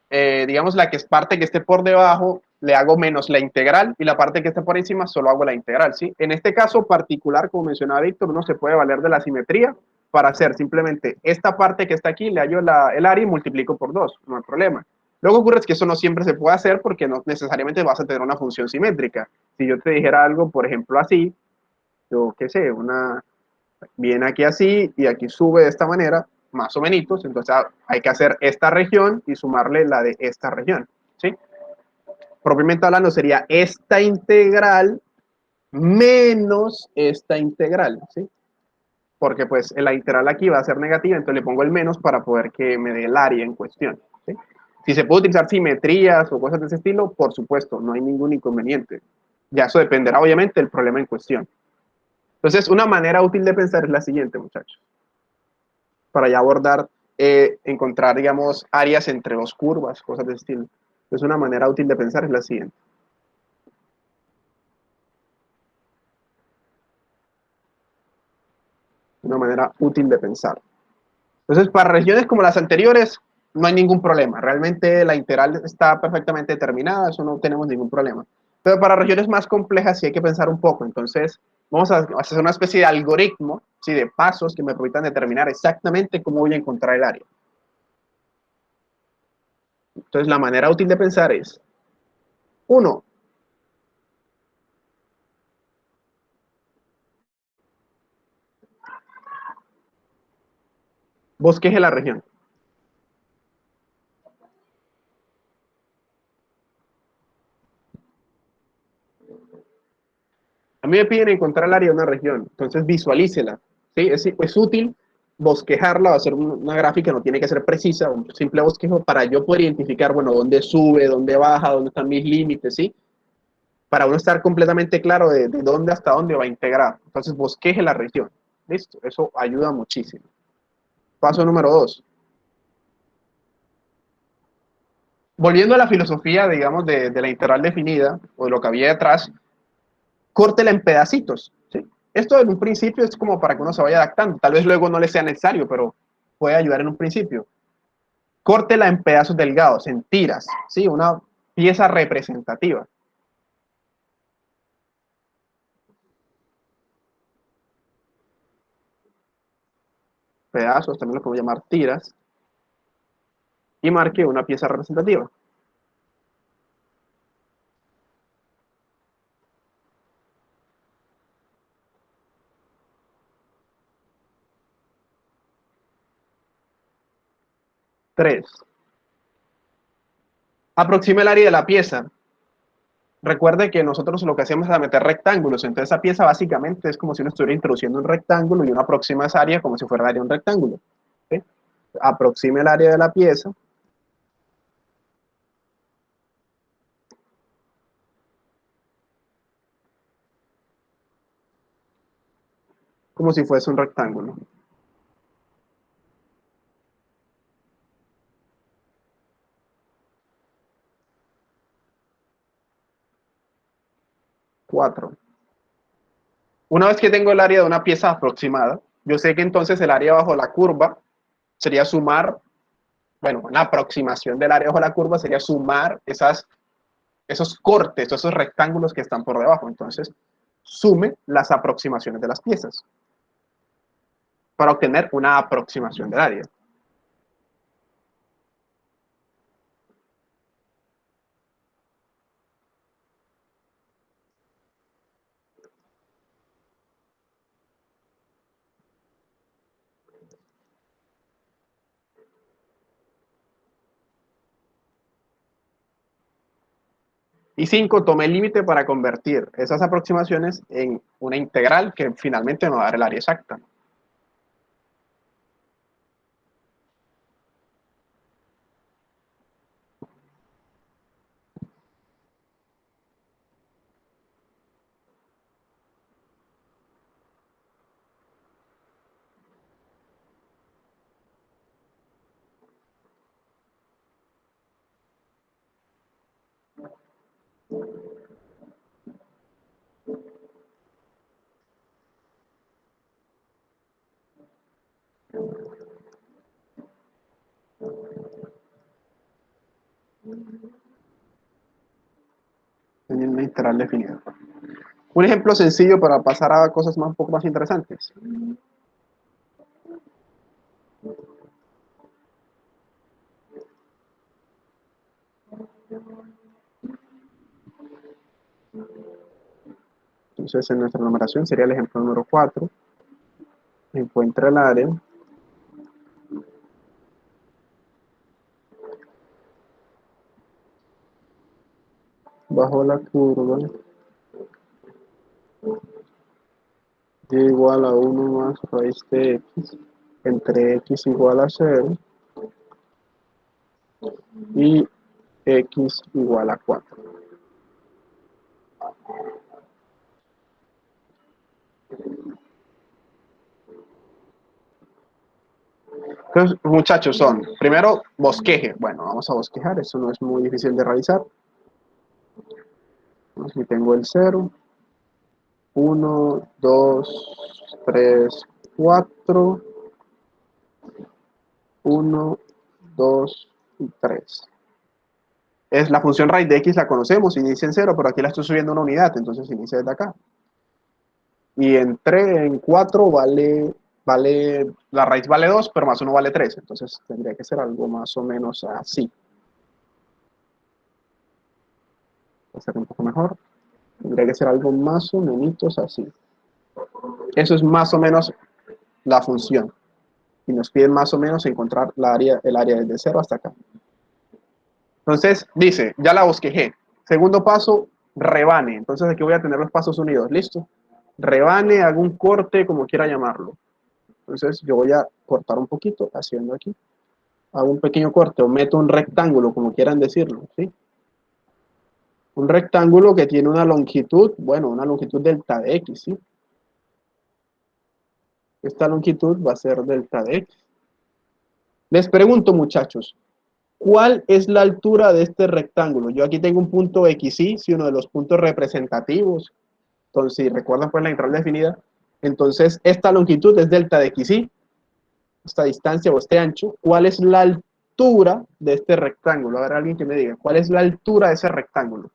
digamos, la que es parte que esté por debajo, le hago menos la integral y la parte que esté por encima solo hago la integral, ¿sí? En este caso particular, como mencionaba Víctor, uno se puede valer de la simetría para hacer simplemente esta parte que está aquí, le hallo el área y multiplico por 2, no hay problema. Luego ocurre es que eso no siempre se puede hacer porque no necesariamente vas a tener una función simétrica. Si yo te dijera algo, por ejemplo, así, yo qué sé, viene aquí así y aquí sube de esta manera, más o menos, entonces hay que hacer esta región y sumarle la de esta región, ¿sí? Propiamente hablando sería esta integral menos esta integral, ¿sí? Porque pues la integral aquí va a ser negativa, entonces le pongo el menos para poder que me dé el área en cuestión, ¿sí? Si se puede utilizar simetrías o cosas de ese estilo, por supuesto, no hay ningún inconveniente. Ya eso dependerá obviamente del problema en cuestión. Entonces, una manera útil de pensar es la siguiente, muchachos. Para ya abordar, encontrar, digamos, áreas entre dos curvas, cosas de estilo. Entonces, una manera útil de pensar es la siguiente. Una manera útil de pensar. Entonces, para regiones como las anteriores, no hay ningún problema. Realmente la integral está perfectamente determinada, eso no tenemos ningún problema. Pero para regiones más complejas sí hay que pensar un poco. Entonces, vamos a hacer una especie de algoritmo, ¿sí? De pasos que me permitan determinar exactamente cómo voy a encontrar el área. Entonces, la manera útil de pensar es, uno, Bosqueje la región. A mí me piden encontrar el área de una región, entonces visualícela. ¿Sí? Es útil bosquejarla o hacer una gráfica, no tiene que ser precisa, un simple bosquejo para yo poder identificar, bueno, dónde sube, dónde baja, dónde están mis límites, ¿sí? Para uno estar completamente claro de dónde hasta dónde va a integrar. Entonces bosqueje la región. Listo, eso ayuda muchísimo. Paso número 2. Volviendo a la filosofía, digamos, de la integral definida, o de lo que había detrás, córtela en pedacitos. ¿Sí? Esto en un principio es como para que uno se vaya adaptando. Tal vez luego no le sea necesario, pero puede ayudar en un principio. Córtela en pedazos delgados, en tiras, ¿sí? Una pieza representativa. Pedazos, también lo podemos llamar tiras. Y marque una pieza representativa. Tres. Aproxime el área de la pieza. Recuerde que nosotros lo que hacemos es meter rectángulos, entonces esa pieza básicamente es como si uno estuviera introduciendo un rectángulo y uno aproxima esa área como si fuera el área de un rectángulo. ¿Sí? Aproxime el área de la pieza como si fuese un rectángulo. 4. Una vez que tengo el área de una pieza aproximada, yo sé que entonces el área bajo la curva sería sumar, bueno, una aproximación del área bajo la curva sería sumar esos cortes, esos rectángulos que están por debajo. Entonces, sume las aproximaciones de las piezas para obtener una aproximación del área. Y 5, tome el límite para convertir esas aproximaciones en una integral que finalmente nos va a dar el área exacta. En una integral definida. Un ejemplo sencillo para pasar a cosas un poco más interesantes. Entonces, en nuestra numeración sería el ejemplo número 4. Encuentra el área bajo la curva y igual a 1 más raíz de x entre x igual a 0 y x igual a 4. Entonces, muchachos, son, primero, bosqueje. Bueno, vamos a bosquejar, eso no es muy difícil de realizar. Aquí tengo el 0, 1, 2, 3, 4, 1, 2 y 3. Es la función raíz de x la conocemos, inicia en 0, pero aquí la estoy subiendo una unidad, entonces inicia desde acá. Y en 4 la raíz vale 2, pero más 1 vale 3, entonces tendría que ser algo más o menos así. Voy a hacer un poco mejor. Tendría que ser algo más o menos así. Eso es más o menos la función. y nos piden más o menos encontrar el área desde 0 hasta acá. Entonces, dice, ya la bosquejé. Segundo paso, rebane. Entonces aquí voy a tener los pasos unidos, ¿listo? Rebane, hago un corte, como quiera llamarlo. Entonces yo voy a cortar un poquito, haciendo aquí. Hago un pequeño corte o meto un rectángulo, como quieran decirlo, ¿sí? Un rectángulo que tiene una longitud, bueno, una longitud delta de x, ¿sí? Esta longitud va a ser delta de x. Les pregunto, muchachos, ¿cuál es la altura de este rectángulo? Yo aquí tengo un punto x, ¿sí? Uno de los puntos representativos. Entonces, si recuerdan pues la integral definida, entonces esta longitud es delta de x, ¿sí? Esta distancia o este ancho. ¿Cuál es la altura de este rectángulo? A ver, alguien que me diga, ¿cuál es la altura de ese rectángulo?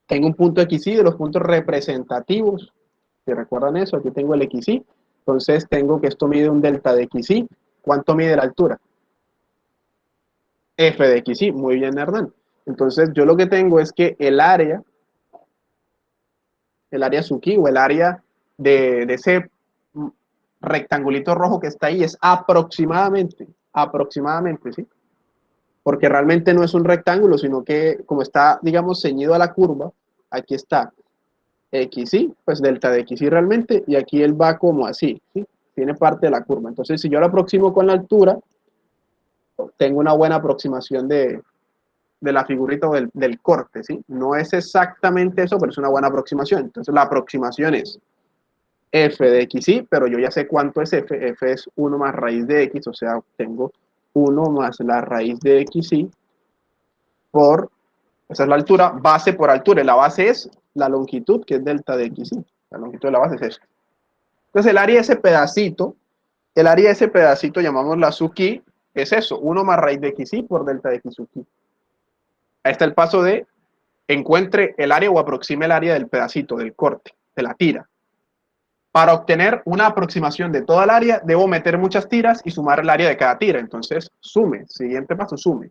Tengo un punto XY de los puntos representativos. Si recuerdan eso, aquí tengo el XY. Entonces tengo que esto mide un delta de XY. ¿Cuánto mide la altura? F de XY. Muy bien, Hernán. Entonces yo lo que tengo es que el área suki o el área de ese rectangulito rojo que está ahí es aproximadamente, ¿sí? Porque realmente no es un rectángulo, sino que como está, digamos, ceñido a la curva, aquí está XY, pues delta de XY realmente, y aquí él va como así, ¿sí? Tiene parte de la curva. Entonces, si yo lo aproximo con la altura, tengo una buena aproximación de la figurita o del corte, ¿sí? No es exactamente eso, pero es una buena aproximación. Entonces, la aproximación es f de XY, pero yo ya sé cuánto es f. F es 1 más raíz de x, o sea, tengo 1 más la raíz de XY por, esa es la altura, base por altura, y la base es la longitud, que es delta de XY. La longitud de la base es eso. Entonces el área de ese pedacito, llamamos la suki, es eso, 1 más raíz de xy por delta de x suki. Ahí está el paso de encuentre el área o aproxime el área del pedacito, del corte, de la tira. Para obtener una aproximación de toda el área, debo meter muchas tiras y sumar el área de cada tira. Entonces, sume. Siguiente paso, sume.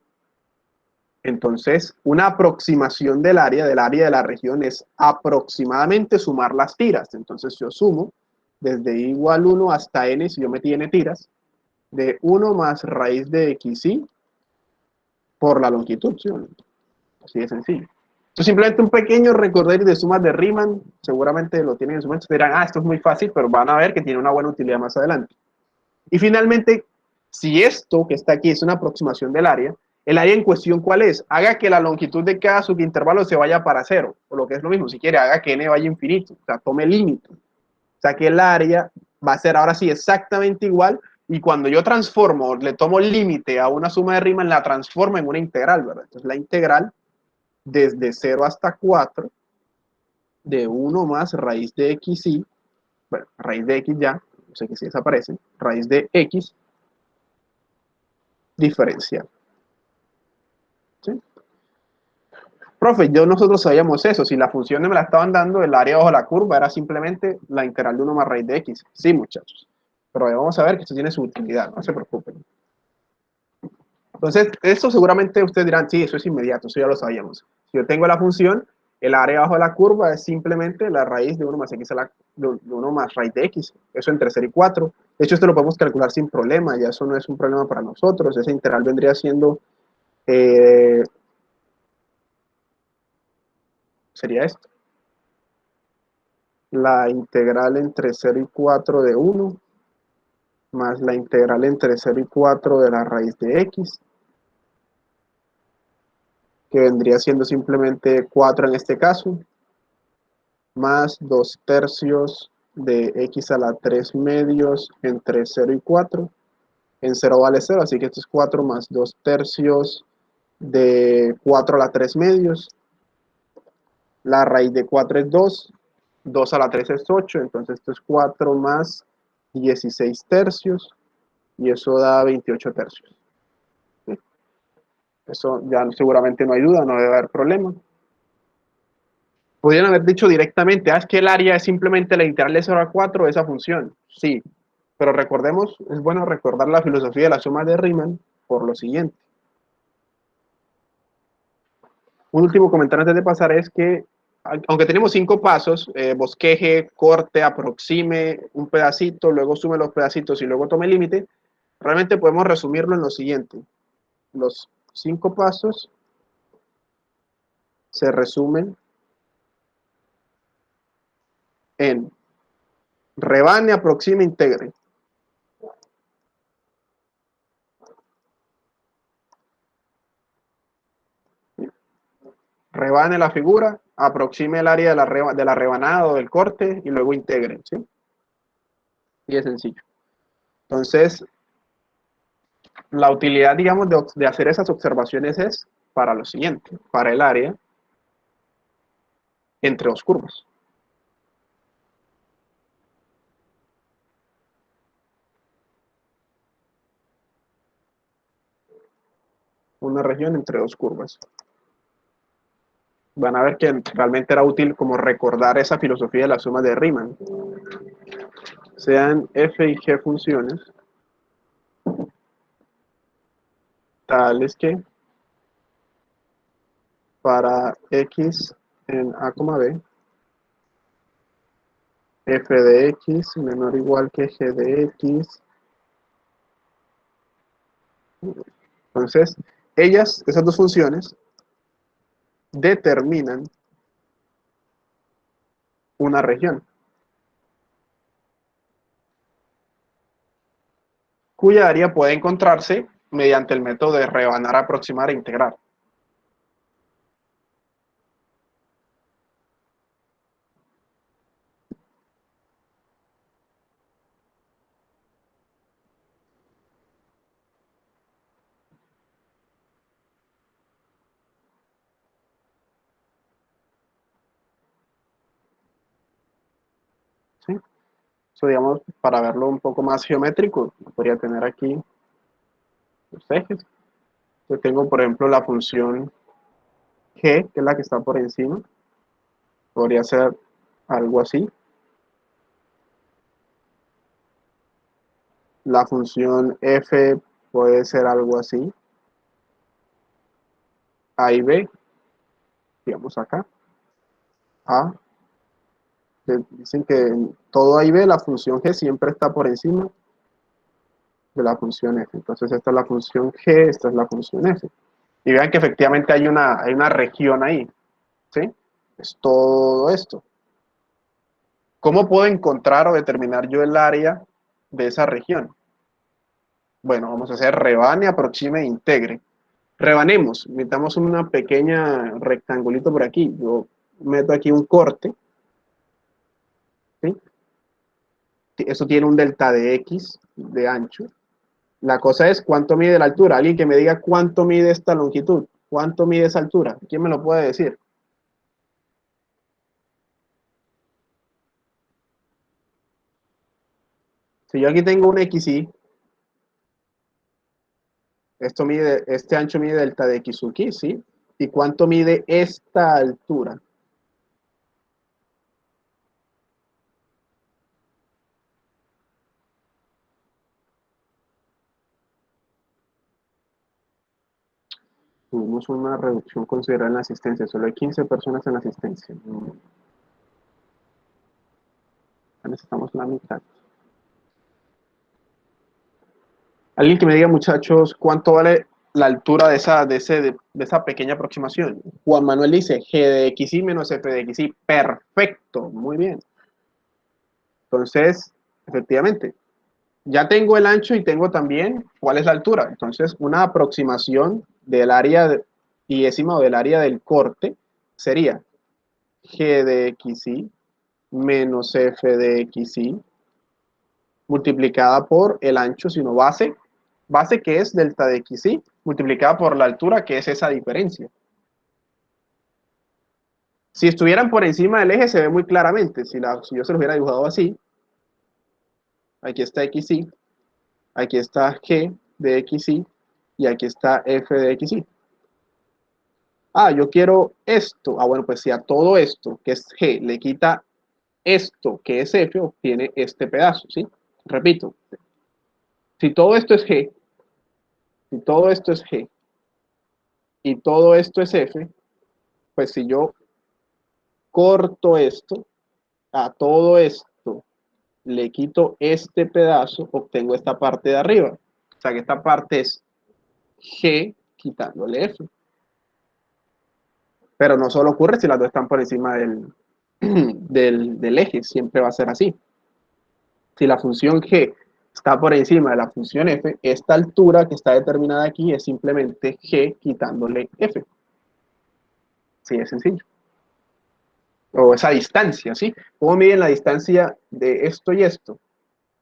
Entonces, una aproximación del área de la región es aproximadamente sumar las tiras. Entonces, yo sumo desde igual 1 hasta n, si yo metí n tiras, de 1 más raíz de xy por la longitud, ¿sí? Así de sencillo. Esto es simplemente un pequeño recorder de sumas de Riemann, seguramente lo tienen en su mente, dirán, esto es muy fácil, pero van a ver que tiene una buena utilidad más adelante. Y finalmente, si esto que está aquí es una aproximación del área, el área en cuestión, ¿cuál es? Haga que la longitud de cada subintervalo se vaya para cero, o lo que es lo mismo, si quiere, haga que n vaya infinito, o sea, tome límite. O sea, que el área va a ser ahora sí exactamente igual, y cuando yo transformo, le tomo el límite a una suma de Riemann, la transformo en una integral, ¿verdad? Entonces la integral desde 0 hasta 4 de 1 más raíz de xy, bueno, raíz de x ya, no sé que si desaparece, raíz de x diferencial. ¿Sí? Profe, nosotros sabíamos eso, si la función me la estaban dando, el área bajo la curva era simplemente la integral de 1 más raíz de x. Sí, muchachos. Pero vamos a ver que esto tiene su utilidad, no se preocupen. Entonces, esto seguramente ustedes dirán, sí, eso es inmediato, eso ya lo sabíamos. Si yo tengo la función, el área bajo la curva es simplemente la raíz de 1 más x a la, de 1 más raíz de x. Eso entre 0 y 4. De hecho, esto lo podemos calcular sin problema, ya eso no es un problema para nosotros. Esa integral vendría siendo, sería esto. La integral entre 0 y 4 de 1, más la integral entre 0 y 4 de la raíz de x, que vendría siendo simplemente 4 en este caso, más 2 tercios de x a la 3 medios entre 0 y 4. En 0 vale 0, así que esto es 4 más 2 tercios de 4 a la 3 medios. La raíz de 4 es 2, 2 a la 3 es 8, entonces esto es 4 más 16 tercios, y eso da 28 tercios. ¿Sí? Eso ya seguramente no hay duda, no debe haber problema. Podrían haber dicho directamente, es que el área es simplemente la integral de 0 a 4 de esa función. Sí, pero recordemos, es bueno recordar la filosofía de la suma de Riemann por lo siguiente. Un último comentario antes de pasar es que aunque tenemos 5 pasos, bosqueje, corte, aproxime un pedacito, luego sume los pedacitos y luego tome el límite, realmente podemos resumirlo en lo siguiente. Los 5 pasos se resumen en rebane, aproxime, integre. Rebane la figura, aproxime el área de la rebanada o del corte y luego integre, ¿sí? Y es sencillo. Entonces, la utilidad, digamos, de hacer esas observaciones es para lo siguiente, para el área entre dos curvas. Una región entre dos curvas. Van a ver que realmente era útil como recordar esa filosofía de la suma de Riemann. Sean f y g funciones tales que para x en a, b, f de x menor o igual que g de x. Entonces, esas dos funciones, determinan una región, cuya área puede encontrarse mediante el método de rebanar, aproximar e integrar. ¿Sí? Eso, digamos, para verlo un poco más geométrico, podría tener aquí los ejes. Yo tengo, por ejemplo, la función g, que es la que está por encima. Podría ser algo así. La función f puede ser algo así. A y b, digamos acá. A, que dicen que en todo A y B la función g siempre está por encima de la función f. Entonces esta es la función g, esta es la función f. Y vean que efectivamente hay una región ahí, ¿sí? Es todo esto. ¿Cómo puedo encontrar o determinar yo el área de esa región? Bueno, vamos a hacer rebane, aproxime e integre. Rebanemos, metamos una pequeña rectangulito por aquí. Yo meto aquí un corte, ¿sí? Eso tiene un delta de x de ancho. La cosa es cuánto mide la altura. Alguien que me diga cuánto mide esta longitud, cuánto mide esa altura. ¿Quién me lo puede decir? Si yo aquí tengo un XY, este ancho mide delta de XY, ¿sí? ¿Y cuánto mide esta altura? Tuvimos una reducción considerable en la asistencia. Solo hay 15 personas en la asistencia. Necesitamos la mitad. Alguien que me diga, muchachos, ¿cuánto vale la altura de esa pequeña aproximación? Juan Manuel dice g de xy menos f de xy. Perfecto, muy bien. Entonces, efectivamente, ya tengo el ancho y tengo también cuál es la altura. Entonces, una aproximación del área diésima o del área del corte sería g de xy menos f de xy multiplicada por el ancho, sino base que es delta de xy, multiplicada por la altura, que es esa diferencia. Si estuvieran por encima del eje se ve muy claramente. Si yo se los hubiera dibujado así, aquí está xy, aquí está g de xy y aquí está f de xy. Ah, yo quiero esto. Ah, bueno, pues si a todo esto, que es g, le quita esto, que es f, obtiene este pedazo, ¿sí? Repito, si todo esto es g, si todo esto es g y todo esto es f, pues si yo corto esto, a todo esto le quito este pedazo, obtengo esta parte de arriba. O sea que esta parte es G quitándole F. Pero no solo ocurre si las dos están por encima del eje, siempre va a ser así. Si la función G está por encima de la función F, esta altura que está determinada aquí es simplemente G quitándole F. Sí, es sencillo. O esa distancia, ¿sí? ¿Cómo miden la distancia de esto y esto?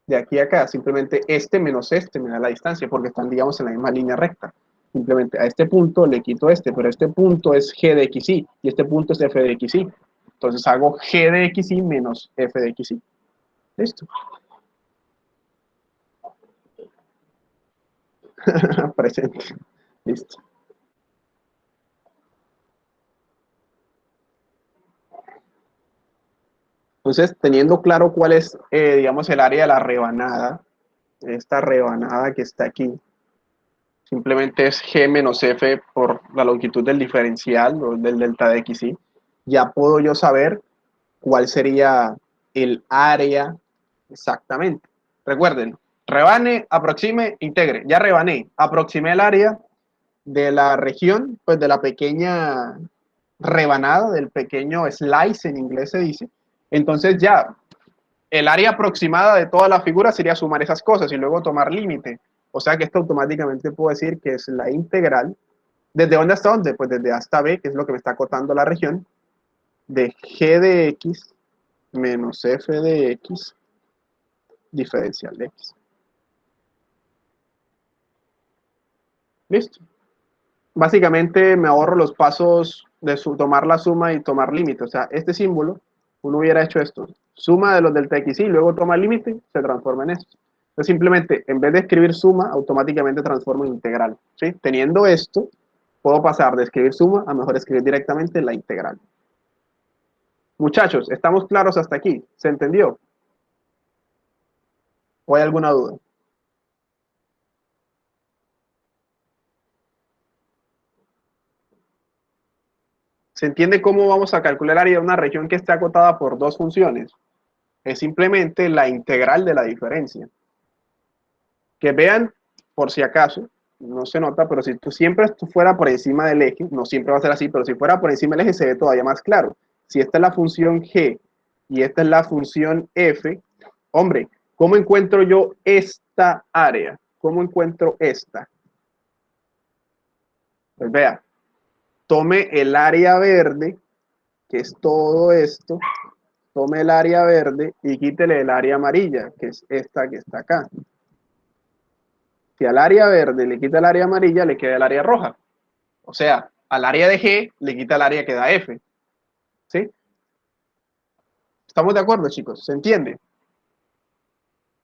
De aquí a acá, simplemente este menos este me da la distancia, porque están, digamos, en la misma línea recta. Simplemente a este punto le quito este, pero este punto es G de XY y este punto es F de XY. Entonces hago G de XY menos F de XY. Listo. Presente. Listo. Entonces, teniendo claro cuál es, digamos, el área de la rebanada, esta rebanada que está aquí, simplemente es G menos F por la longitud del diferencial o del delta de XY, ya puedo yo saber cuál sería el área exactamente. Recuerden, rebane, aproxime, integre. Ya rebané, aproximé el área de la región, pues de la pequeña rebanada, del pequeño slice en inglés se dice. Entonces ya el área aproximada de toda la figura sería sumar esas cosas y luego tomar límite. O sea que esto automáticamente puedo decir que es la integral. ¿Desde dónde hasta dónde? Pues desde A hasta B, que es lo que me está acotando la región, de G de X menos F de X diferencial de X. Listo. Básicamente me ahorro los pasos de tomar la suma y tomar límite. O sea, este símbolo, uno hubiera hecho esto. Suma de los delta X y luego toma el límite, se transforma en esto. Entonces simplemente, en vez de escribir suma, automáticamente transformo en integral. ¿Sí? Teniendo esto, puedo pasar de escribir suma a mejor escribir directamente la integral. Muchachos, ¿estamos claros hasta aquí? ¿Se entendió? ¿O hay alguna duda? ¿Se entiende cómo vamos a calcular el área de una región que esté acotada por dos funciones? Es simplemente la integral de la diferencia. Que vean, por si acaso, no se nota, pero si tú siempre fuera por encima del eje, no siempre va a ser así, pero si fuera por encima del eje se ve todavía más claro. Si esta es la función G y esta es la función F, hombre, ¿cómo encuentro yo esta área? ¿Cómo encuentro esta? Pues vea, tome el área verde, que es todo esto, tome el área verde y quítele el área amarilla, que es esta que está acá. Si al área verde le quita el área amarilla, le queda el área roja. O sea, al área de G le quita el área que da F. ¿Sí? ¿Estamos de acuerdo, chicos? ¿Se entiende?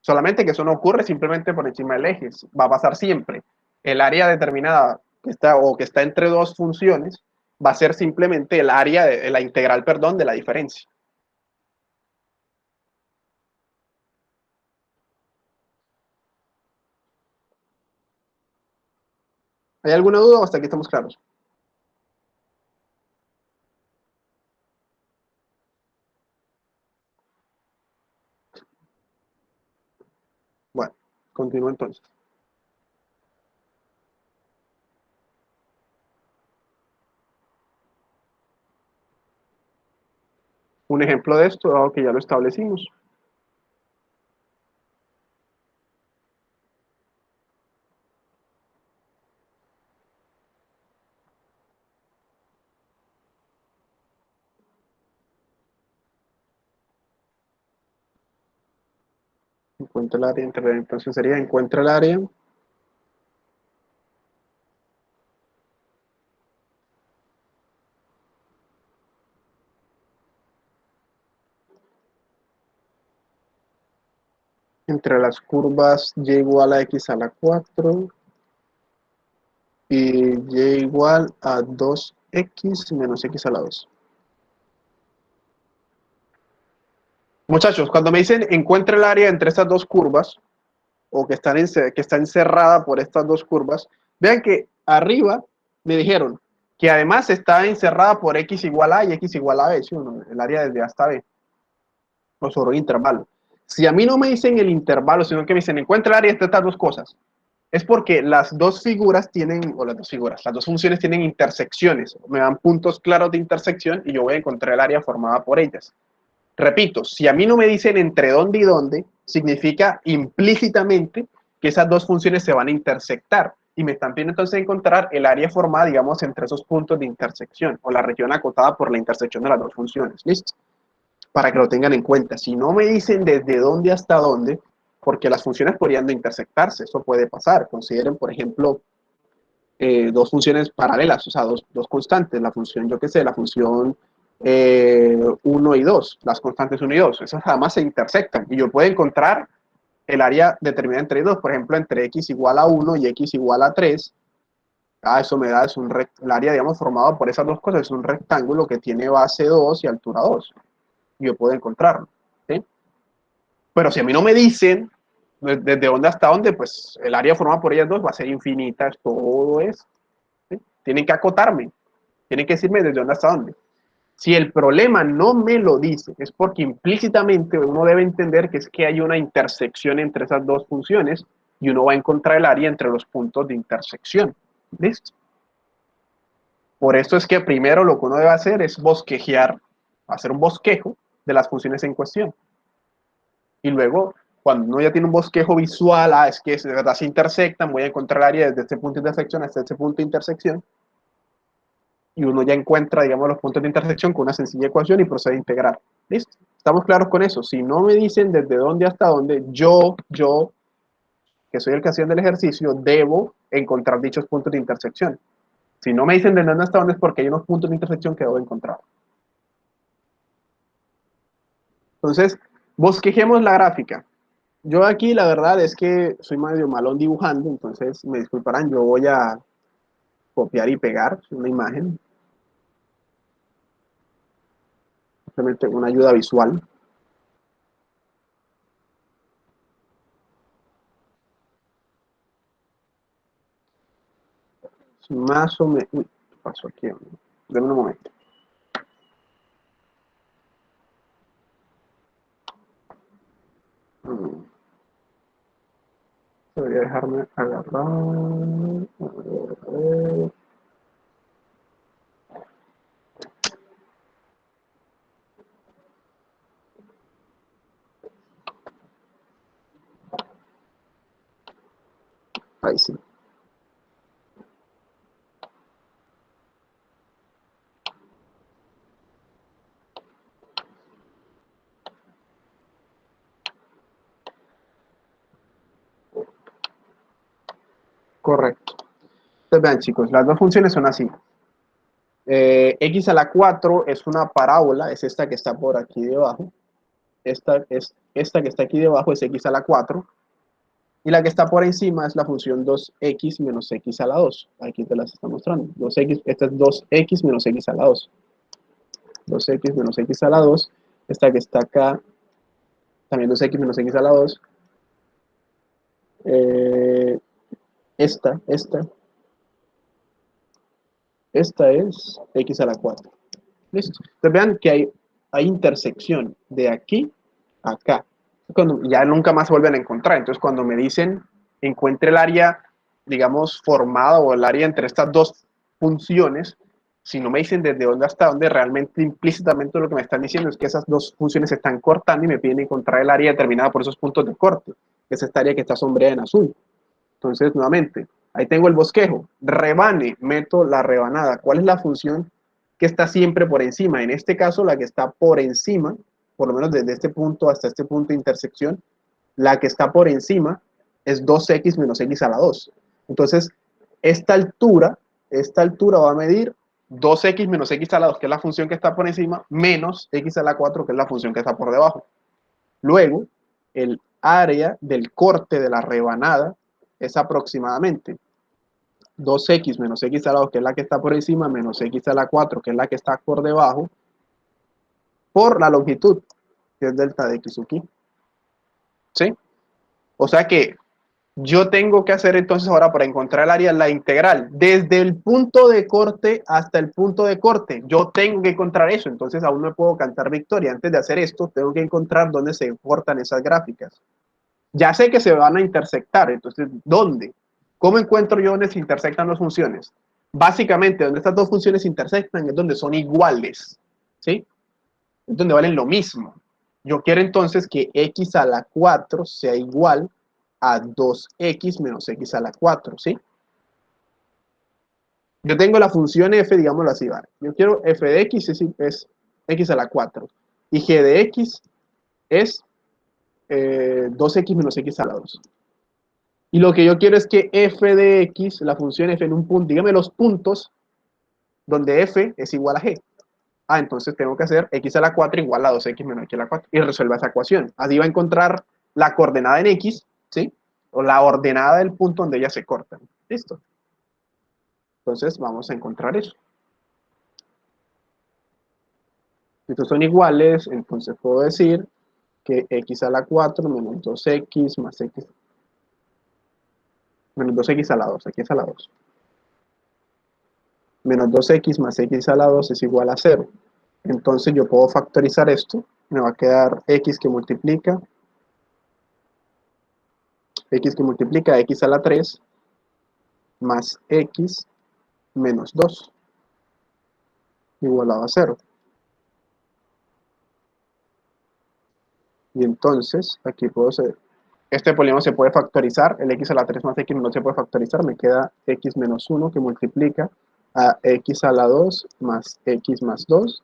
Solamente que eso no ocurre simplemente por encima del eje. Va a pasar siempre. El área determinada que está, o que está entre dos funciones va a ser simplemente el área de la integral, perdón, de la diferencia. ¿Hay alguna duda o hasta aquí estamos claros? Bueno, continúo entonces. Un ejemplo de esto, dado que ya lo establecimos. Encuentra el área, entonces sería encuentra el área entre las curvas y igual a x a la 4 y y igual a 2x menos x a la 2. Muchachos, cuando me dicen encuentre el área entre estas dos curvas, o que está encerrada por estas dos curvas, vean que arriba me dijeron, que además está encerrada por x igual a y x igual a b, ¿sí? El área desde A hasta B, o sobre un intervalo. Si a mí no me dicen el intervalo, sino que me dicen encuentra el área de estas dos cosas, es porque las dos figuras tienen, o las dos figuras, las dos funciones tienen intersecciones, me dan puntos claros de intersección y yo voy a encontrar el área formada por ellas. Repito, si a mí no me dicen entre dónde y dónde, significa implícitamente que esas dos funciones se van a intersectar y me están pidiendo entonces encontrar el área formada, digamos, entre esos puntos de intersección o la región acotada por la intersección de las dos funciones. ¿Listo? Para que lo tengan en cuenta. Si no me dicen desde dónde hasta dónde, porque las funciones podrían no intersectarse, eso puede pasar. Consideren, por ejemplo, dos funciones paralelas, o sea, dos constantes, la función, yo qué sé, la función 1 y 2, las constantes 1 y 2, esas además se intersectan y yo puedo encontrar el área determinada entre 2, por ejemplo, entre x igual a 1 y x igual a 3, eso me da, es el área, digamos, formado por esas dos cosas, es un rectángulo que tiene base 2 y altura 2, yo puedo encontrarlo, ¿sí? Pero si a mí no me dicen desde dónde hasta dónde, pues el área formada por ellas dos va a ser infinita, es todo eso. ¿Sí? Tienen que acotarme, tienen que decirme desde dónde hasta dónde. Si el problema no me lo dice, es porque implícitamente uno debe entender que es que hay una intersección entre esas dos funciones y uno va a encontrar el área entre los puntos de intersección. ¿Listo? Por eso es que primero lo que uno debe hacer es bosquejear, hacer un bosquejo de las funciones en cuestión. Y luego, cuando uno ya tiene un bosquejo visual, es que de verdad se intersectan, voy a encontrar el área desde este punto de intersección hasta este punto de intersección, y uno ya encuentra, digamos, los puntos de intersección con una sencilla ecuación y procede a integrar. ¿Listo? ¿Estamos claros con eso? Si no me dicen desde dónde hasta dónde, yo, que soy el que hacía el ejercicio, debo encontrar dichos puntos de intersección. Si no me dicen desde dónde hasta dónde es porque hay unos puntos de intersección que debo encontrar. Entonces, bosquejemos la gráfica. Yo aquí la verdad es que soy medio malón dibujando, entonces me disculparán, yo voy a copiar y pegar una imagen, simplemente una ayuda visual. Más o menos, uy, ¿qué pasó aquí? Denme un momento. Debería dejarme agarrar. A ver. Ahí sí. Correcto. Entonces vean chicos, las dos funciones son así. X a la 4 es una parábola, es esta que está por aquí debajo. Esta que está aquí debajo es x a la 4. Y la que está por encima es la función 2x menos x a la 2. Aquí te las está mostrando. 2x, esta es 2x menos x a la 2. 2x menos x a la 2. Esta que está acá, también 2x menos x a la 2. Esta es x a la 4. ¿Listo? Entonces vean que hay intersección de aquí a acá. Cuando ya nunca más se vuelven a encontrar. Entonces cuando me dicen encuentre el área, digamos, formada o el área entre estas dos funciones, si no me dicen desde dónde hasta dónde, realmente implícitamente lo que me están diciendo es que esas dos funciones se están cortando y me piden encontrar el área determinada por esos puntos de corte, que es esta área que está sombreada en azul. Entonces, nuevamente, ahí tengo el bosquejo. Rebane, meto la rebanada. ¿Cuál es la función que está siempre por encima? En este caso, la que está por encima, por lo menos desde este punto hasta este punto de intersección, la que está por encima es 2x menos x a la 2. Entonces, esta altura va a medir 2x menos x a la 2, que es la función que está por encima, menos x a la 4, que es la función que está por debajo. Luego, el área del corte de la rebanada es aproximadamente 2x menos x a la 2, que es la que está por encima, menos x a la 4, que es la que está por debajo, por la longitud, que es delta de x aquí. ¿Sí? O sea que Yo tengo que hacer entonces ahora para encontrar el área la integral, desde el punto de corte hasta el punto de corte. Yo tengo que encontrar eso, entonces aún no puedo cantar victoria. Antes de hacer esto, tengo que encontrar dónde se cortan esas gráficas. Ya sé que se van a intersectar, entonces, ¿dónde? ¿Cómo encuentro yo dónde se intersectan las funciones? Básicamente, donde estas dos funciones intersectan es donde son iguales, ¿sí? Es donde valen lo mismo. Yo quiero entonces que x a la 4 sea igual a 2x menos x a la 4, ¿sí? Yo tengo la función f, digámoslo así, ¿vale? Yo quiero f de x es x a la 4 y g de x es 2x menos x a la 2. Y lo que yo quiero es que f de x, la función f en un punto, dígame los puntos donde f es igual a g. Ah, entonces tengo que hacer x a la 4 igual a 2x menos x a la 4 y resuelva esa ecuación. Así va a encontrar la coordenada en x, ¿sí? O la ordenada del punto donde ellas se cortan. ¿Listo? Entonces vamos a encontrar eso. Si estos son iguales, entonces puedo decir que x a la 4 menos 2x más x menos 2x a la 2, x a la 2. Menos 2x más x a la 2 es igual a 0. Entonces yo puedo factorizar esto. Me va a quedar x que multiplica x a la 3 más x menos 2 igualado a 0. Y entonces aquí puedo hacer, este polinomio se puede factorizar, el x a la 3 más x no se puede factorizar, me queda x menos 1 que multiplica a x a la 2 más x más 2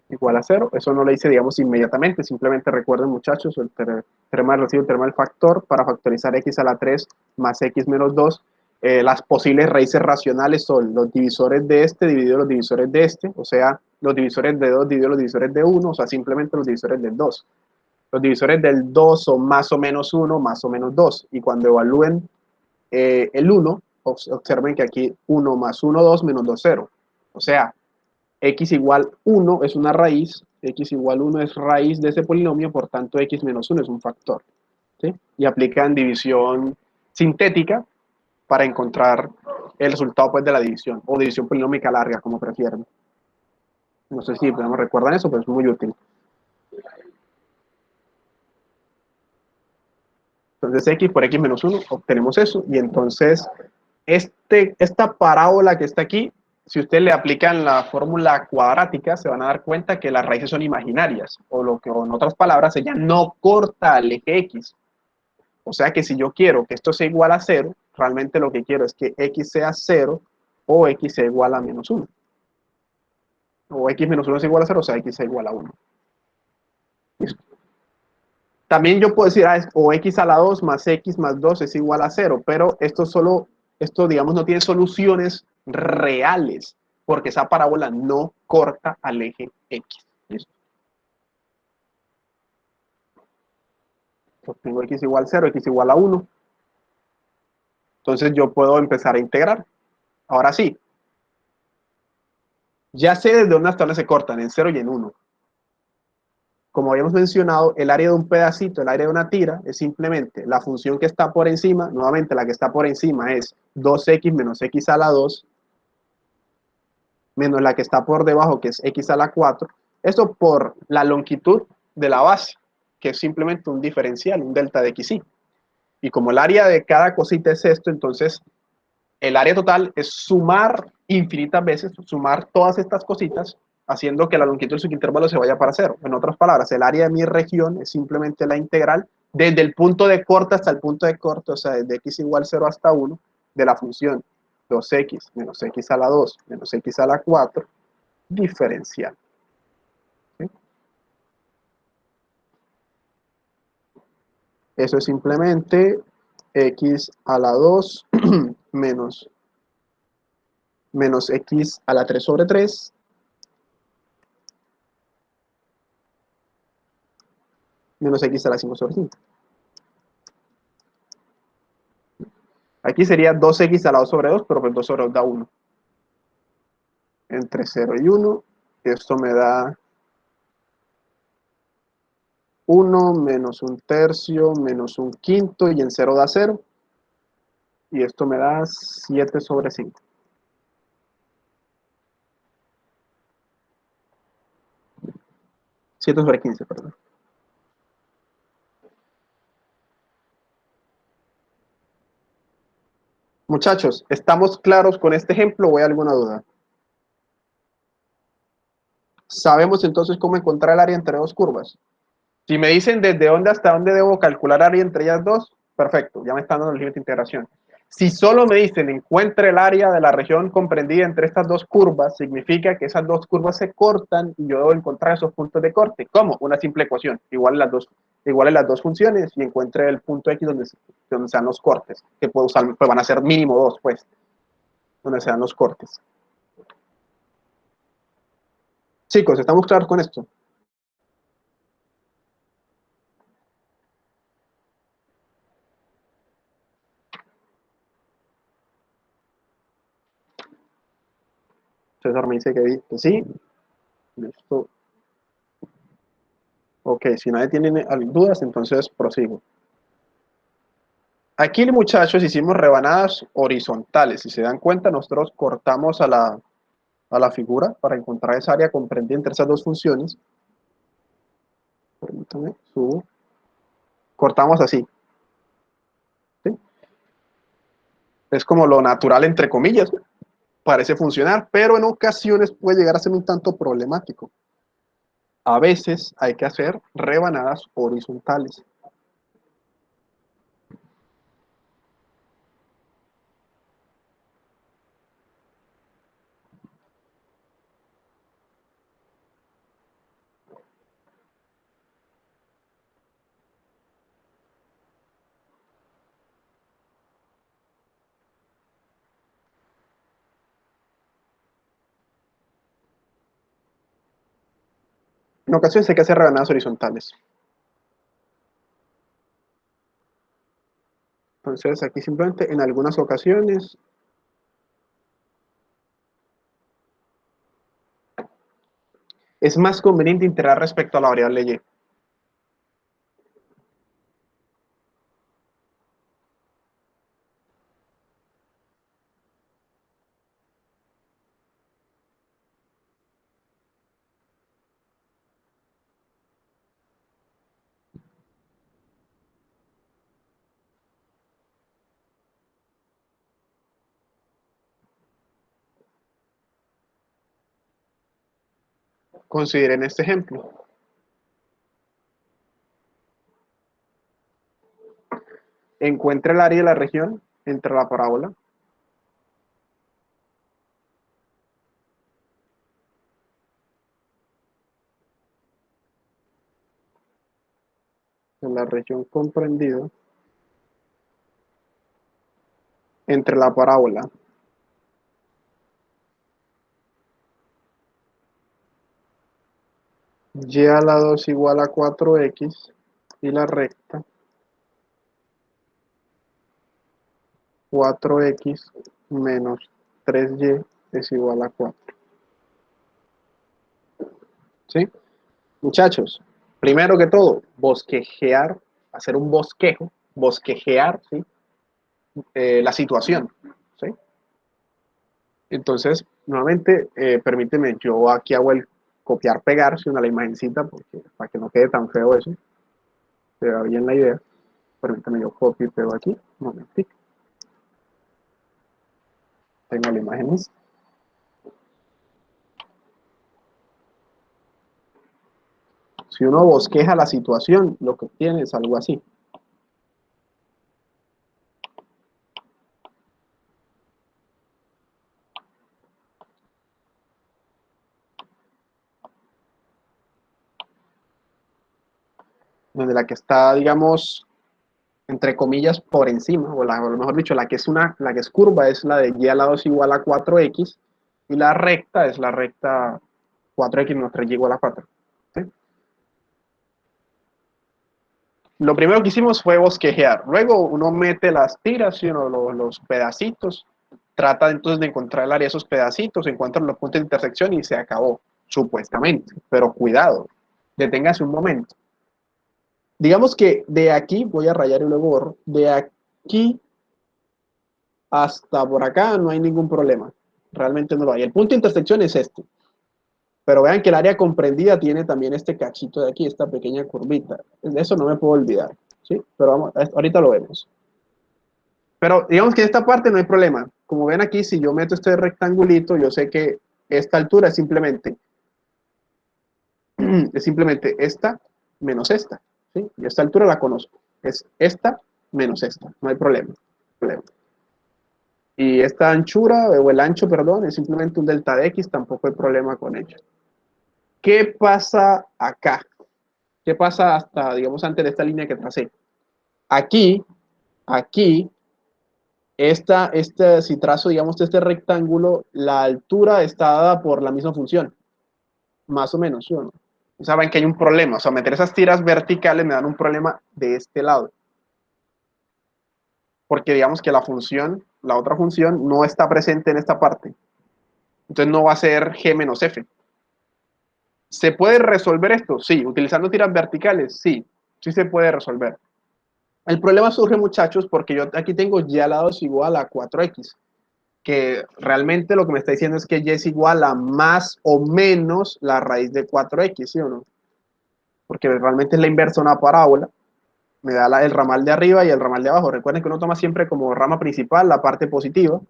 igual a 0. Eso no lo hice, digamos, inmediatamente, simplemente recuerden, muchachos, el teorema del residuo, el teorema del factor, para factorizar x a la 3 más x menos 2, las posibles raíces racionales son los divisores de este dividido los divisores de este, o sea, los divisores de 2 dividido los divisores de 1, o sea, simplemente los divisores del 2. Los divisores del 2 son más o menos 1, más o menos 2, y cuando evalúen el 1, observen que aquí 1 más 1, 2, menos 2, 0. O sea, x igual 1 es una raíz, x igual 1 es raíz de ese polinomio, por tanto x menos 1 es un factor. ¿Sí? Y aplican división sintética para encontrar el resultado pues, de la división, o división polinómica larga, como prefieran. No sé si no recuerdan eso, pero es muy útil. Entonces x por x menos 1 obtenemos eso, y entonces esta parábola que está aquí, si ustedes le aplican la fórmula cuadrática, se van a dar cuenta que las raíces son imaginarias, o lo que en otras palabras, ella no corta al eje x. O sea que si yo quiero que esto sea igual a 0, realmente lo que quiero es que x sea 0 o x sea igual a menos 1. O x menos 1 es igual a 0, o sea, x sea igual a 1. ¿Listo? También yo puedo decir, o x a la 2 más x más 2 es igual a 0, pero esto digamos no tiene soluciones reales, porque esa parábola no corta al eje x. ¿Listo? Entonces tengo x igual a 0, x igual a 1. Entonces yo puedo empezar a integrar. Ahora sí, ya sé desde dónde hasta dónde se cortan, en 0 y en 1. Como habíamos mencionado, el área de un pedacito, el área de una tira, es simplemente la función que está por encima, nuevamente la que está por encima es 2x menos x a la 2, menos la que está por debajo, que es x a la 4. Esto por la longitud de la base, que es simplemente un diferencial, un delta de xy. Y como el área de cada cosita es esto, entonces el área total es sumar infinitas veces, sumar todas estas cositas, haciendo que la longitud del subintervalo se vaya para cero. En otras palabras, el área de mi región es simplemente la integral desde el punto de corte hasta el punto de corte, o sea, desde x igual 0 hasta 1, de la función 2x menos x a la 2 menos x a la 4 diferencial. ¿Sí? Eso es simplemente x a la 2 menos x a la 3 sobre 3 menos x a la 5 sobre 5. Aquí sería 2x a la 2 sobre 2, pero pues 2 sobre 2 da 1. Entre 0 y 1, esto me da 1 menos un tercio menos un quinto, y en 0 da 0. y esto me da 7/5. Siete sobre 15, perdón. Muchachos, ¿estamos claros con este ejemplo o hay alguna duda? ¿Sabemos entonces cómo encontrar el área entre dos curvas? Si me dicen desde dónde hasta dónde debo calcular área entre ellas dos, perfecto, ya me están dando el límite de integración. Si solo me dicen encuentre el área de la región comprendida entre estas dos curvas, significa que esas dos curvas se cortan y yo debo encontrar esos puntos de corte. ¿Cómo? Una simple ecuación. Igual las dos funciones y encuentre el punto X donde sean los cortes, que puedo usar, pues van a ser mínimo dos, pues, donde sean los cortes. Chicos, ¿estamos claros con esto? César me dice que sí. Listo. Ok, si nadie tiene dudas, entonces prosigo. Aquí, muchachos, hicimos rebanadas horizontales. Si se dan cuenta, nosotros cortamos a la figura para encontrar esa área comprendida entre esas dos funciones. Permítame, subo. Cortamos así. ¿Sí? Es como lo natural, entre comillas. Parece funcionar, pero en ocasiones puede llegar a ser un tanto problemático. A veces hay que hacer rebanadas horizontales. En ocasiones hay que hacer rebanadas horizontales. Entonces, aquí simplemente en algunas ocasiones es más conveniente integrar respecto a la variable y. Consideren este ejemplo. Encuentre el área de la región entre la parábola de la región comprendida entre la parábola y a la 2 igual a 4x y la recta 4x menos 3y es igual a 4. ¿Sí? Muchachos, primero que todo, bosquejear, hacer un bosquejo, bosquejear, ¿sí? La situación, ¿sí? Entonces, nuevamente, permíteme, yo aquí hago el copiar-pegar, ¿sí? La imagencita, porque, para que no quede tan feo eso, se vea bien la idea. Permítame, yo copio y pego aquí, un momentito. Tengo la imagen lista. Si uno bosqueja la situación, lo que obtiene es algo así. Donde la que está, digamos, entre comillas, por encima, o lo mejor dicho, la que es curva es la de y a la 2 igual a 4x, y la recta es la recta 4x menos 3y igual a 4. ¿Sí? Lo primero que hicimos fue bosquejear. Luego uno mete las tiras, ¿sí? los pedacitos, trata entonces de encontrar el área de esos pedacitos, encuentra los puntos de intersección y se acabó, supuestamente. Pero cuidado, deténgase un momento. Digamos que de aquí, voy a rayar y luego borro, de aquí hasta por acá no hay ningún problema. Realmente no lo hay. El punto de intersección es este. Pero vean que el área comprendida tiene también este cachito de aquí, esta pequeña curvita. De eso no me puedo olvidar, ¿sí? Pero vamos, ahorita lo vemos. Pero digamos que en esta parte no hay problema. Como ven aquí, si yo meto este rectangulito, yo sé que esta altura es simplemente esta menos esta, ¿sí? Y esta altura la conozco. Es esta menos esta, no hay problema. Y esta anchura, o el ancho, perdón, es simplemente un delta de x, tampoco hay problema con ello. ¿Qué pasa acá? ¿Qué pasa hasta, digamos, antes de esta línea que tracé? Aquí, si trazo, digamos, este rectángulo, la altura está dada por la misma función, más o menos, ¿sí o no? Saben que hay un problema, o sea, meter esas tiras verticales me dan un problema de este lado. Porque digamos que la otra función, no está presente en esta parte. Entonces no va a ser g menos f. ¿Se puede resolver esto? Sí. ¿Utilizando tiras verticales? Sí. Sí se puede resolver. El problema surge, muchachos, porque yo aquí tengo y al lado es igual a 4x. Que realmente lo que me está diciendo es que y es igual a más o menos la raíz de 4x, ¿sí o no? Porque realmente es la inversa de una parábola. Me da el ramal de arriba y el ramal de abajo. Recuerden que uno toma siempre como rama principal la parte positiva.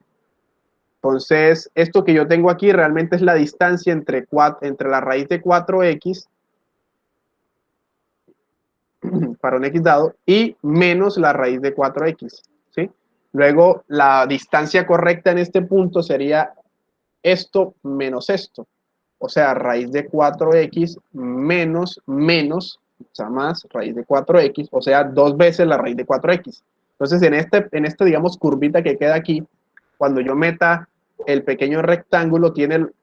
Entonces, esto que yo tengo aquí realmente es la distancia entre la raíz de 4x para un x dado y menos la raíz de 4x, ¿sí? Luego, la distancia correcta en este punto sería esto menos esto. O sea, raíz de 4x menos, o sea, más raíz de 4x, o sea, 2 veces la raíz de 4x. Entonces, en este, digamos, curvita que queda aquí, cuando yo meta el pequeño rectángulo, tiene el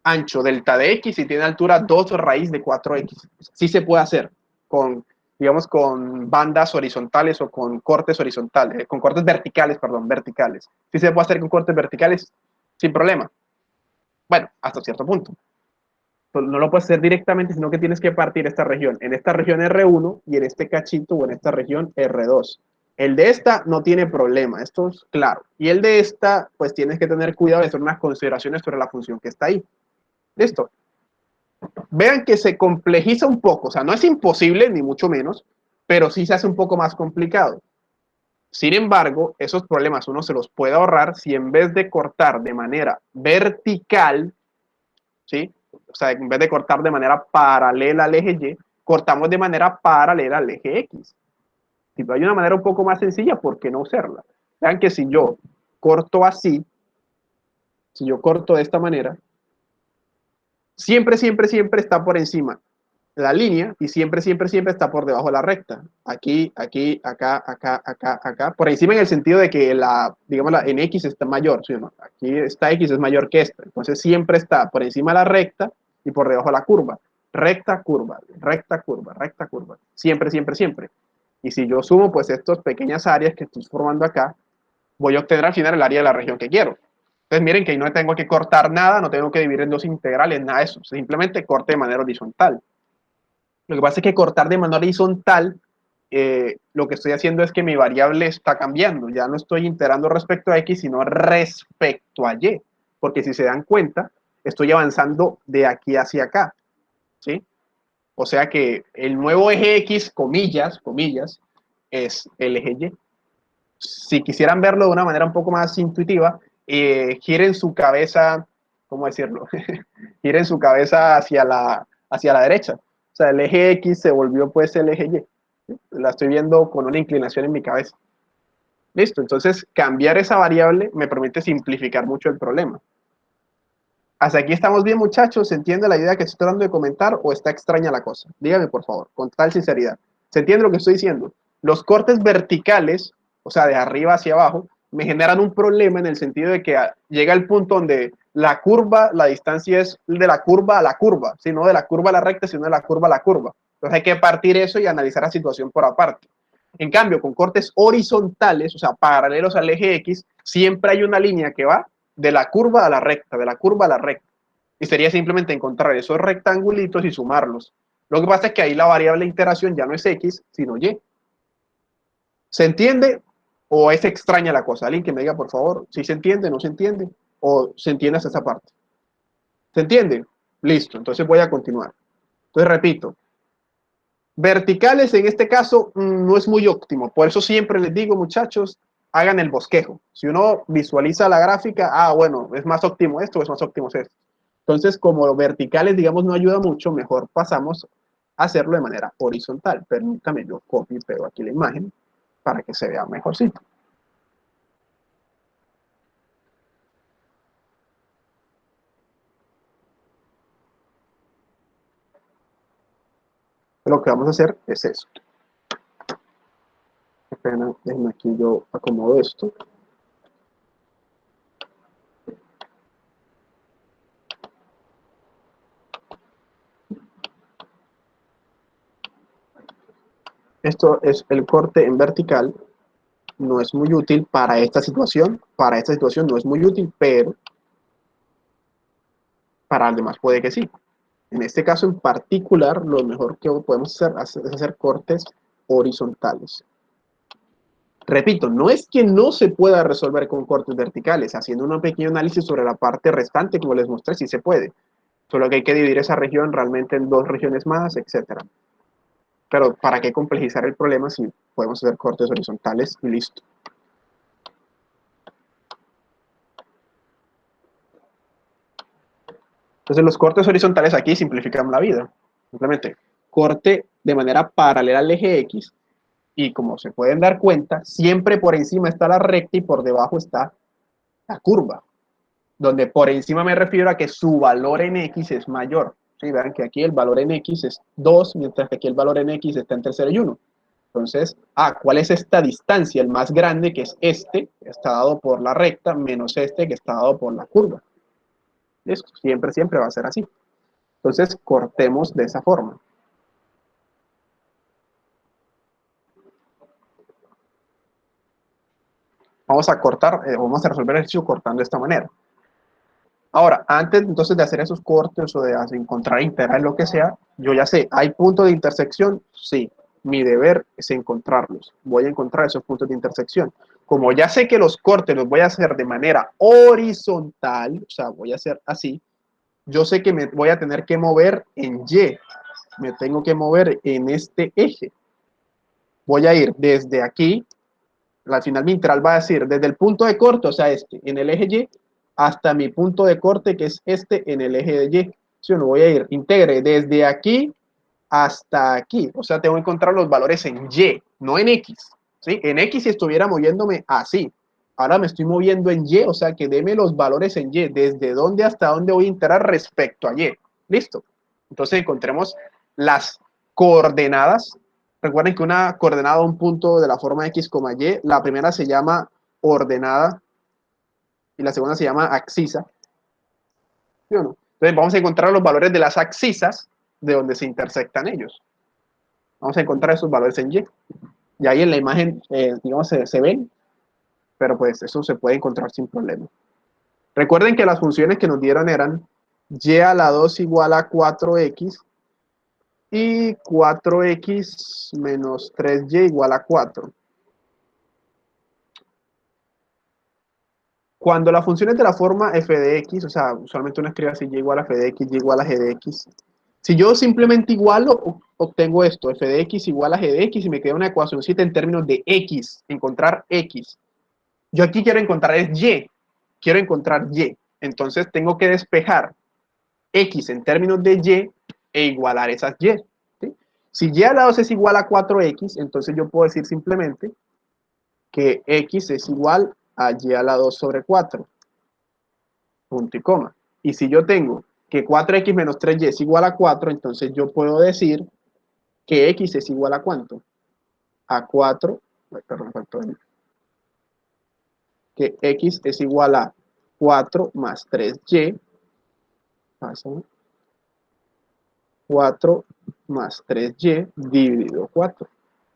ancho delta de x y tiene altura 2 raíz de 4x. Sí se puede hacer con, digamos, con bandas horizontales o con cortes horizontales, con cortes verticales, perdón, verticales. Sí se puede hacer con cortes verticales sin problema. Bueno, hasta cierto punto. Pues no lo puedes hacer directamente, sino que tienes que partir esta región. En esta región R1 y en este cachito o en esta región R2. El de esta no tiene problema, esto es claro. Y el de esta, pues tienes que tener cuidado de hacer unas consideraciones sobre la función que está ahí. Listo. Vean que se complejiza un poco, o sea, no es imposible, ni mucho menos, pero sí se hace un poco más complicado. Sin embargo, esos problemas uno se los puede ahorrar si en vez de cortar de manera vertical, ¿sí? O sea, en vez de cortar de manera paralela al eje Y, cortamos de manera paralela al eje X. Si hay una manera un poco más sencilla, ¿por qué no usarla? Vean que si yo corto así, si yo corto de esta manera, siempre, siempre, siempre está por encima la línea y siempre, siempre, siempre está por debajo de la recta. Aquí, aquí, acá, acá, acá, acá. Por encima en el sentido de que digamos, en X está mayor, ¿sí o no? Aquí esta X es mayor que esta. Entonces siempre está por encima de la recta y por debajo de la curva. Recta, curva, recta, curva, recta, curva. Siempre, siempre, siempre. Y si yo sumo pues estas pequeñas áreas que estoy formando acá, voy a obtener al final el área de la región que quiero. Entonces miren que no tengo que cortar nada, no tengo que dividir en dos integrales, nada de eso. Simplemente corte de manera horizontal. Lo que pasa es que cortar de manera horizontal, lo que estoy haciendo es que mi variable está cambiando. Ya no estoy integrando respecto a x, sino respecto a y. Porque si se dan cuenta, estoy avanzando de aquí hacia acá. ¿Sí? O sea que el nuevo eje x, comillas, comillas, es el eje y. Si quisieran verlo de una manera un poco más intuitiva, giren su cabeza, ¿cómo decirlo? Giren su cabeza hacia la derecha. O sea, el eje X se volvió pues el eje Y. ¿Sí? La estoy viendo con una inclinación en mi cabeza. Listo, entonces cambiar esa variable me permite simplificar mucho el problema. ¿Hasta aquí estamos bien, muchachos? ¿Se entiende la idea que estoy tratando de comentar o está extraña la cosa? Dígame, por favor, con tal sinceridad. ¿Se entiende lo que estoy diciendo? Los cortes verticales, o sea, de arriba hacia abajo, me generan un problema en el sentido de que llega el punto donde la curva, la distancia es de la curva a la curva, ¿sí? No de la curva a la recta, sino de la curva a la curva. Entonces hay que partir eso y analizar la situación por aparte. En cambio, con cortes horizontales, o sea, paralelos al eje X, siempre hay una línea que va de la curva a la recta, de la curva a la recta. Y sería simplemente encontrar esos rectangulitos y sumarlos. Lo que pasa es que ahí la variable de iteración ya no es X, sino Y. ¿Se entiende? ¿O es extraña la cosa? Alguien que me diga, por favor, si se entiende, no se entiende, o se entiende hasta esa parte. ¿Se entiende? Listo, entonces voy a continuar. Entonces repito, verticales en este caso no es muy óptimo, por eso siempre les digo, muchachos, hagan el bosquejo. Si uno visualiza la gráfica, bueno, es más óptimo esto, es más óptimo esto. Entonces, como verticales, digamos, no ayuda mucho, mejor pasamos a hacerlo de manera horizontal. Permítame, yo copio y pego aquí la imagen para que se vea mejorcito. Lo que vamos a hacer es eso. Apenas, déjenme aquí yo acomodo esto. Esto es el corte en vertical. No es muy útil para esta situación. Para esta situación no es muy útil, pero para el demás puede que sí. En este caso en particular, lo mejor que podemos hacer es hacer cortes horizontales. Repito, no es que no se pueda resolver con cortes verticales. Haciendo un pequeño análisis sobre la parte restante, como les mostré, sí se puede. Solo que hay que dividir esa región realmente en dos regiones más, etcétera. Pero ¿para qué complejizar el problema si podemos hacer cortes horizontales y listo? Entonces los cortes horizontales aquí simplifican la vida. Simplemente corte de manera paralela al eje X y como se pueden dar cuenta, siempre por encima está la recta y por debajo está la curva. Donde por encima me refiero a que su valor en X es mayor. ¿Sí? Vean que aquí el valor en X es 2, mientras que aquí el valor en X está entre 0 y 1. Entonces, ¿cuál es esta distancia? El más grande, que es este, que está dado por la recta, menos este, que está dado por la curva. Esto siempre, siempre va a ser así. Entonces, cortemos de esa forma. Vamos a cortar, vamos a resolver el ejercicio cortando de esta manera. Ahora, antes entonces de hacer esos cortes o de encontrar integral, lo que sea, yo ya sé, ¿hay puntos de intersección? Sí, mi deber es encontrarlos. Voy a encontrar esos puntos de intersección. Como ya sé que los cortes los voy a hacer de manera horizontal, o sea, voy a hacer así, yo sé que me voy a tener que mover en Y, me tengo que mover en este eje. Voy a ir desde aquí, al final mi integral va a decir desde el punto de corte, o sea, este, en el eje Y, hasta mi punto de corte, que es este, en el eje de Y. Si no, voy a ir, integre desde aquí hasta aquí. O sea, tengo que encontrar los valores en Y, no en X. ¿Sí? En X si estuviera moviéndome así. Ahora me estoy moviendo en Y, o sea que deme los valores en Y, desde dónde hasta dónde voy a integrar respecto a Y. ¿Listo? Entonces encontremos las coordenadas. Recuerden que una coordenada, un punto de la forma X, Y, la primera se llama ordenada y la segunda se llama axisa. ¿Sí o no? Entonces vamos a encontrar los valores de las axisas de donde se intersectan ellos. Vamos a encontrar esos valores en Y. Y ahí en la imagen, digamos, se ven, pero pues eso se puede encontrar sin problema. Recuerden que las funciones que nos dieron eran y a la 2 igual a 4x y 4x menos 3y igual a 4. Cuando la función es de la forma f de x, o sea, usualmente uno escribe así, y igual a f de x, y igual a g de x. Si yo simplemente igualo, obtengo esto, f de x igual a g de x, y me queda una ecuacióncita en términos de x, encontrar x. Yo aquí quiero encontrar es y, quiero encontrar y. Entonces tengo que despejar x en términos de y e igualar esas y. ¿Sí? Si y a la 2 es igual a 4x, entonces yo puedo decir simplemente que x es igual a y a la 2 sobre 4, punto y coma. Y si yo tengo que 4x menos 3y es igual a 4, entonces yo puedo decir que x es igual a ¿cuánto? A 4, perdón, que x es igual a 4 más 3y, pasa, 4 más 3y dividido 4.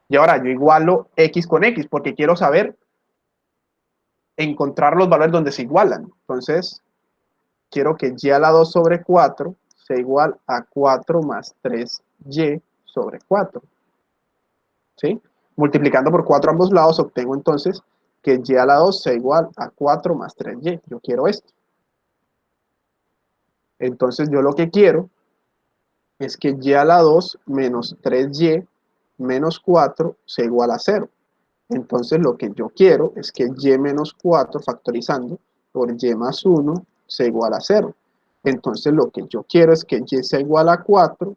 Y ahora yo igualo x con x porque quiero saber encontrar los valores donde se igualan. Entonces, quiero que y a la 2 sobre 4 sea igual a 4 más 3y sobre 4. ¿Sí? Multiplicando por 4 a ambos lados, obtengo entonces que y a la 2 sea igual a 4 más 3y. Yo quiero esto. Entonces yo lo que quiero es que y a la 2 menos 3y menos 4 sea igual a 0. Entonces lo que yo quiero es que y menos 4 factorizando por y más 1 sea igual a 0. Entonces lo que yo quiero es que y sea igual a 4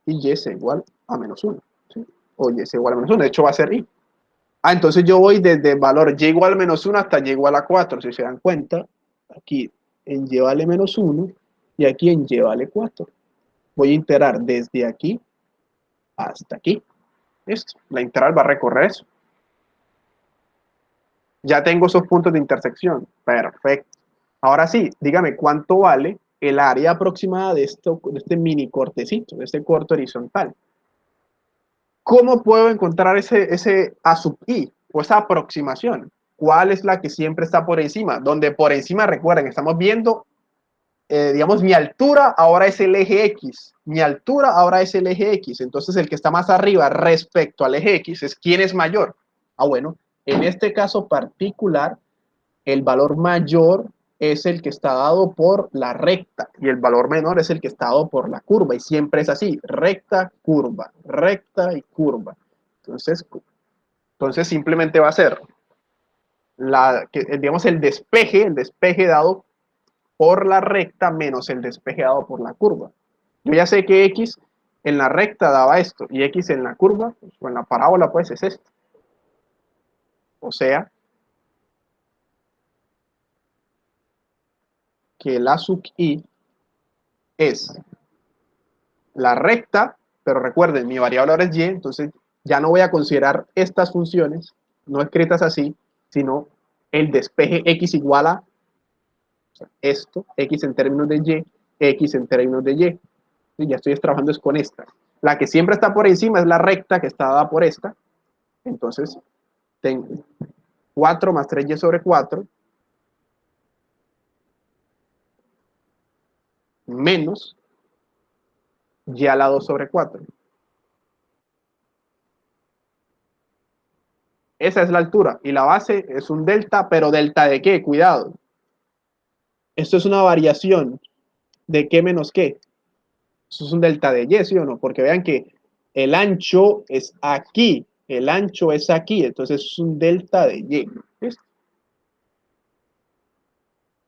y y sea igual a menos 1. ¿Sí? O y sea igual a menos 1. De hecho va a ser y. Entonces yo voy desde el valor y igual a menos 1 hasta y igual a 4. Si se dan cuenta, aquí en y vale menos 1 y aquí en y vale 4. Voy a integrar desde aquí hasta aquí. Listo. La integral va a recorrer eso. Ya tengo esos puntos de intersección. Perfecto. Ahora sí, dígame cuánto vale el área aproximada de este mini cortecito, de este corte horizontal. ¿Cómo puedo encontrar ese A sub I o esa aproximación? ¿Cuál es la que siempre está por encima? Donde por encima, recuerden, estamos viendo, digamos, mi altura ahora es el eje X. Mi altura ahora es el eje X. Entonces, el que está más arriba respecto al eje X es quién es mayor. Bueno, en este caso particular, el valor mayor es el que está dado por la recta y el valor menor es el que está dado por la curva y siempre es así, recta y curva. Entonces simplemente va a ser digamos el despeje dado por la recta menos el despeje dado por la curva. Yo ya sé que X en la recta daba esto y X en la curva o en la parábola pues es esto. O sea que la sub I es la recta, pero recuerden, mi variable ahora es y, entonces ya no voy a considerar estas funciones, no escritas así, sino el despeje x igual a esto, x en términos de y, x en términos de y. Y ya estoy trabajando es con esta. La que siempre está por encima es la recta que está dada por esta. Entonces, tengo 4 más 3y sobre 4 menos y a la 2 sobre 4. Esa es la altura. Y la base es un delta, pero ¿delta de qué? Cuidado. Esto es una variación de qué menos qué. Eso es un delta de y, ¿sí o no? Porque vean que el ancho es aquí, el ancho es aquí, entonces es un delta de y. ¿Listo?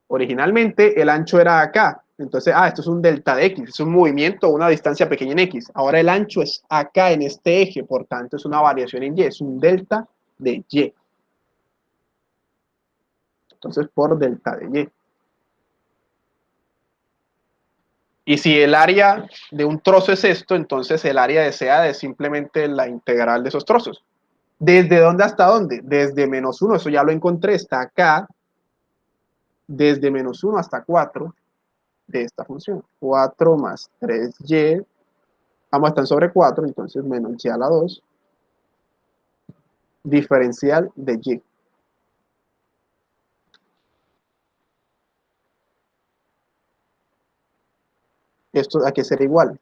Originalmente el ancho era acá, entonces, esto es un delta de x, es un movimiento, una distancia pequeña en x. Ahora el ancho es acá en este eje, por tanto es una variación en y, es un delta de y. Entonces por delta de y. Y si el área de un trozo es esto, entonces el área deseada es simplemente la integral de esos trozos. ¿Desde dónde hasta dónde? Desde menos 1, eso ya lo encontré, está acá. Desde menos 1 hasta 4 de esta función. 4 más 3y, ambas están sobre 4, entonces menos y a la 2, diferencial de y. Esto hay que ser igual.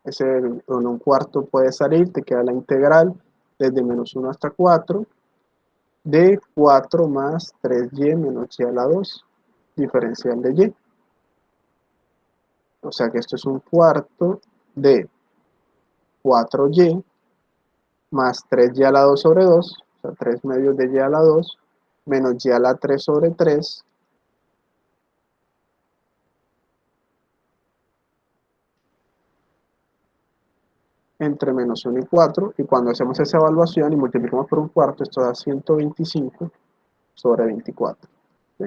Ese en un cuarto puede salir, te queda la integral desde menos 1 hasta 4 de 4 más 3y menos y a la 2, diferencial de y. O sea que esto es un cuarto de 4y más 3y a la 2 sobre 2, o sea, 3 medios de y a la 2, menos y a la 3 sobre 3, entre menos 1 y 4, y cuando hacemos esa evaluación y multiplicamos por un cuarto, esto da 125 sobre 24. ¿Sí?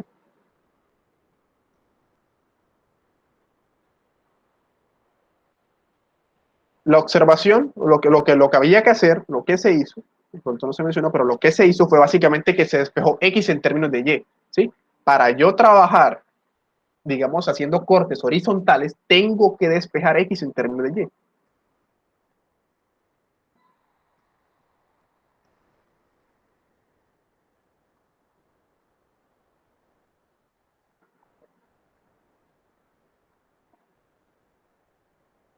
La observación, lo que había que hacer, lo que se hizo, de pronto no se mencionó, pero lo que se hizo fue básicamente que se despejó X en términos de Y. ¿Sí? Para yo trabajar, digamos, haciendo cortes horizontales, tengo que despejar X en términos de Y.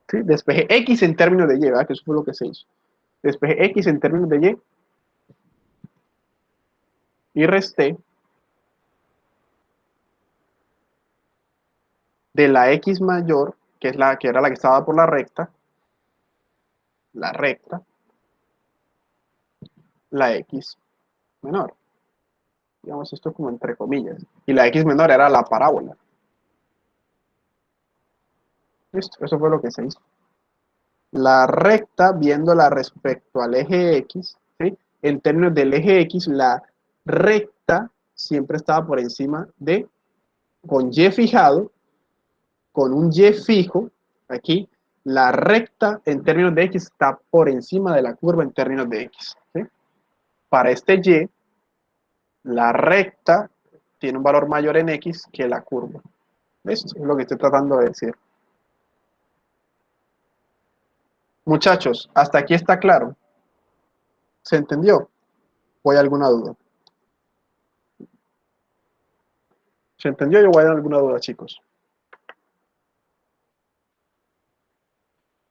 ¿Sí? Despejé X en términos de Y, ¿verdad? Que eso fue lo que se hizo. Despejé X en términos de Y y resté de la x mayor, que es la que era la que estaba por la recta, la x menor. Digamos esto como entre comillas. Y la x menor era la parábola. Listo, eso fue lo que se hizo. La recta, viéndola respecto al eje x, ¿sí? En términos del eje x, la recta siempre estaba por encima de, con y fijado, con un y fijo, aquí, la recta en términos de x está por encima de la curva en términos de x. ¿Sí? Para este y, la recta tiene un valor mayor en x que la curva. Esto es lo que estoy tratando de decir. Muchachos, hasta aquí está claro. ¿Se entendió? ¿O hay alguna duda? ¿Se entendió? ¿O hay alguna duda, chicos?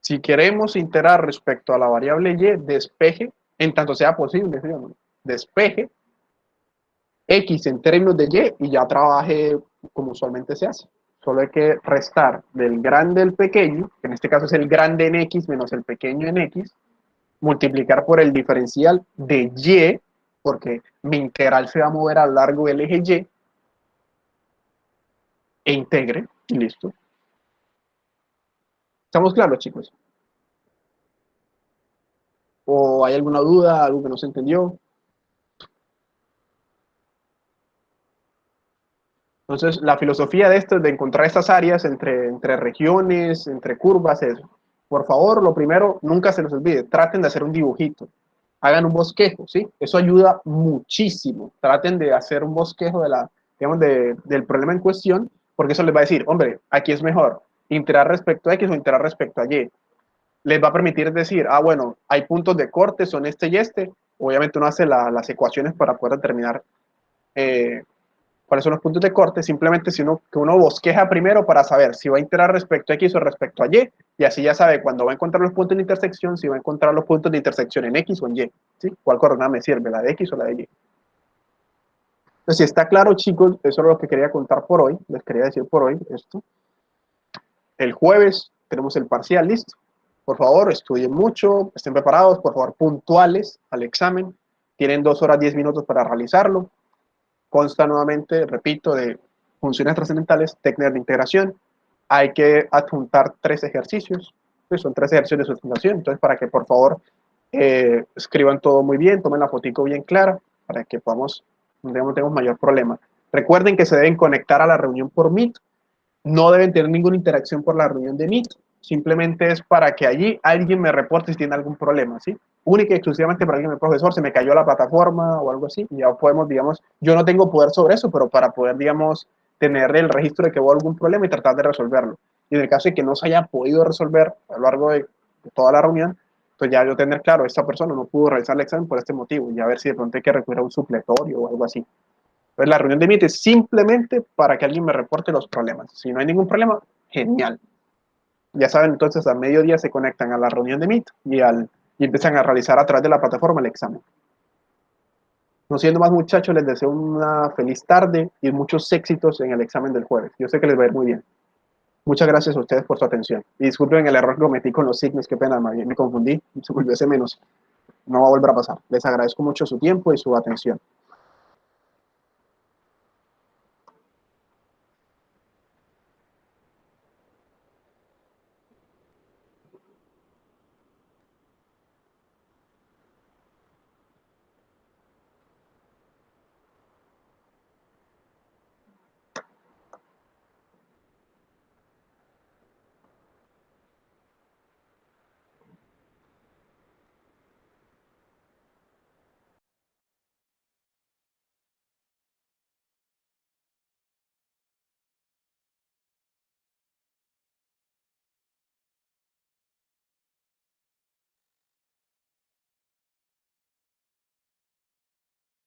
Si queremos iterar respecto a la variable y, despeje, en tanto sea posible, ¿sí? Despeje x en términos de y ya trabaje como usualmente se hace. Solo hay que restar del grande al pequeño, que en este caso es el grande en x menos el pequeño en x, multiplicar por el diferencial de y, porque mi integral se va a mover a lo largo del eje y, e integre, y listo. ¿Estamos claros, chicos? ¿O hay alguna duda, algo que no se entendió? Entonces, la filosofía de esto es de encontrar estas áreas entre regiones, entre curvas, eso. Por favor, lo primero, nunca se les olvide, traten de hacer un dibujito, hagan un bosquejo, ¿sí? Eso ayuda muchísimo. Traten de hacer un bosquejo digamos, del problema en cuestión, porque eso les va a decir, hombre, aquí es mejor integrar respecto a X o integrar respecto a Y. Les va a permitir decir, ah, bueno, hay puntos de corte, son este y este. Obviamente uno hace las ecuaciones para poder determinar cuáles son los puntos de corte, simplemente que uno bosqueja primero para saber si va a integrar respecto a X o respecto a Y así ya sabe cuando va a encontrar los puntos de intersección, si va a encontrar los puntos de intersección en X o en Y, ¿sí? ¿Cuál coordenada me sirve, la de X o la de Y? Entonces, si está claro, chicos, eso es lo que quería contar por hoy, les quería decir por hoy esto. El jueves tenemos el parcial, listo. Por favor, estudien mucho, estén preparados, por favor, puntuales al examen. Tienen 2 horas 10 minutos para realizarlo. Consta nuevamente, repito, de funciones trascendentales, técnicas de integración. Hay que adjuntar 3 ejercicios. Pues son 3 ejercicios de sustentación. Entonces, para que por favor escriban todo muy bien, tomen la fotico bien clara, para que podamos, no tengamos mayor problema. Recuerden que se deben conectar a la reunión por Meet. No deben tener ninguna interacción por la reunión de Meet. Simplemente es para que allí alguien me reporte si tiene algún problema, ¿sí? Única y exclusivamente para que el profesor se me cayó la plataforma o algo así, y ya podemos, digamos, yo no tengo poder sobre eso, pero para poder, digamos, tener el registro de que hubo algún problema y tratar de resolverlo. Y en el caso de que no se haya podido resolver a lo largo de toda la reunión, pues ya yo tener claro, esta persona no pudo realizar el examen por este motivo, y a ver si de pronto hay que recurrir a un supletorio o algo así. Entonces la reunión de Meet es simplemente para que alguien me reporte los problemas. Si no hay ningún problema, genial. Ya saben, entonces a mediodía se conectan a la reunión de Meet y empiezan a realizar a través de la plataforma el examen. No siendo más, muchachos, les deseo una feliz tarde y muchos éxitos en el examen del jueves. Yo sé que les va a ir muy bien. Muchas gracias a ustedes por su atención. Y disculpen el error que cometí con los signos, qué pena, me confundí, se volvió ese menos. No va a volver a pasar. Les agradezco mucho su tiempo y su atención.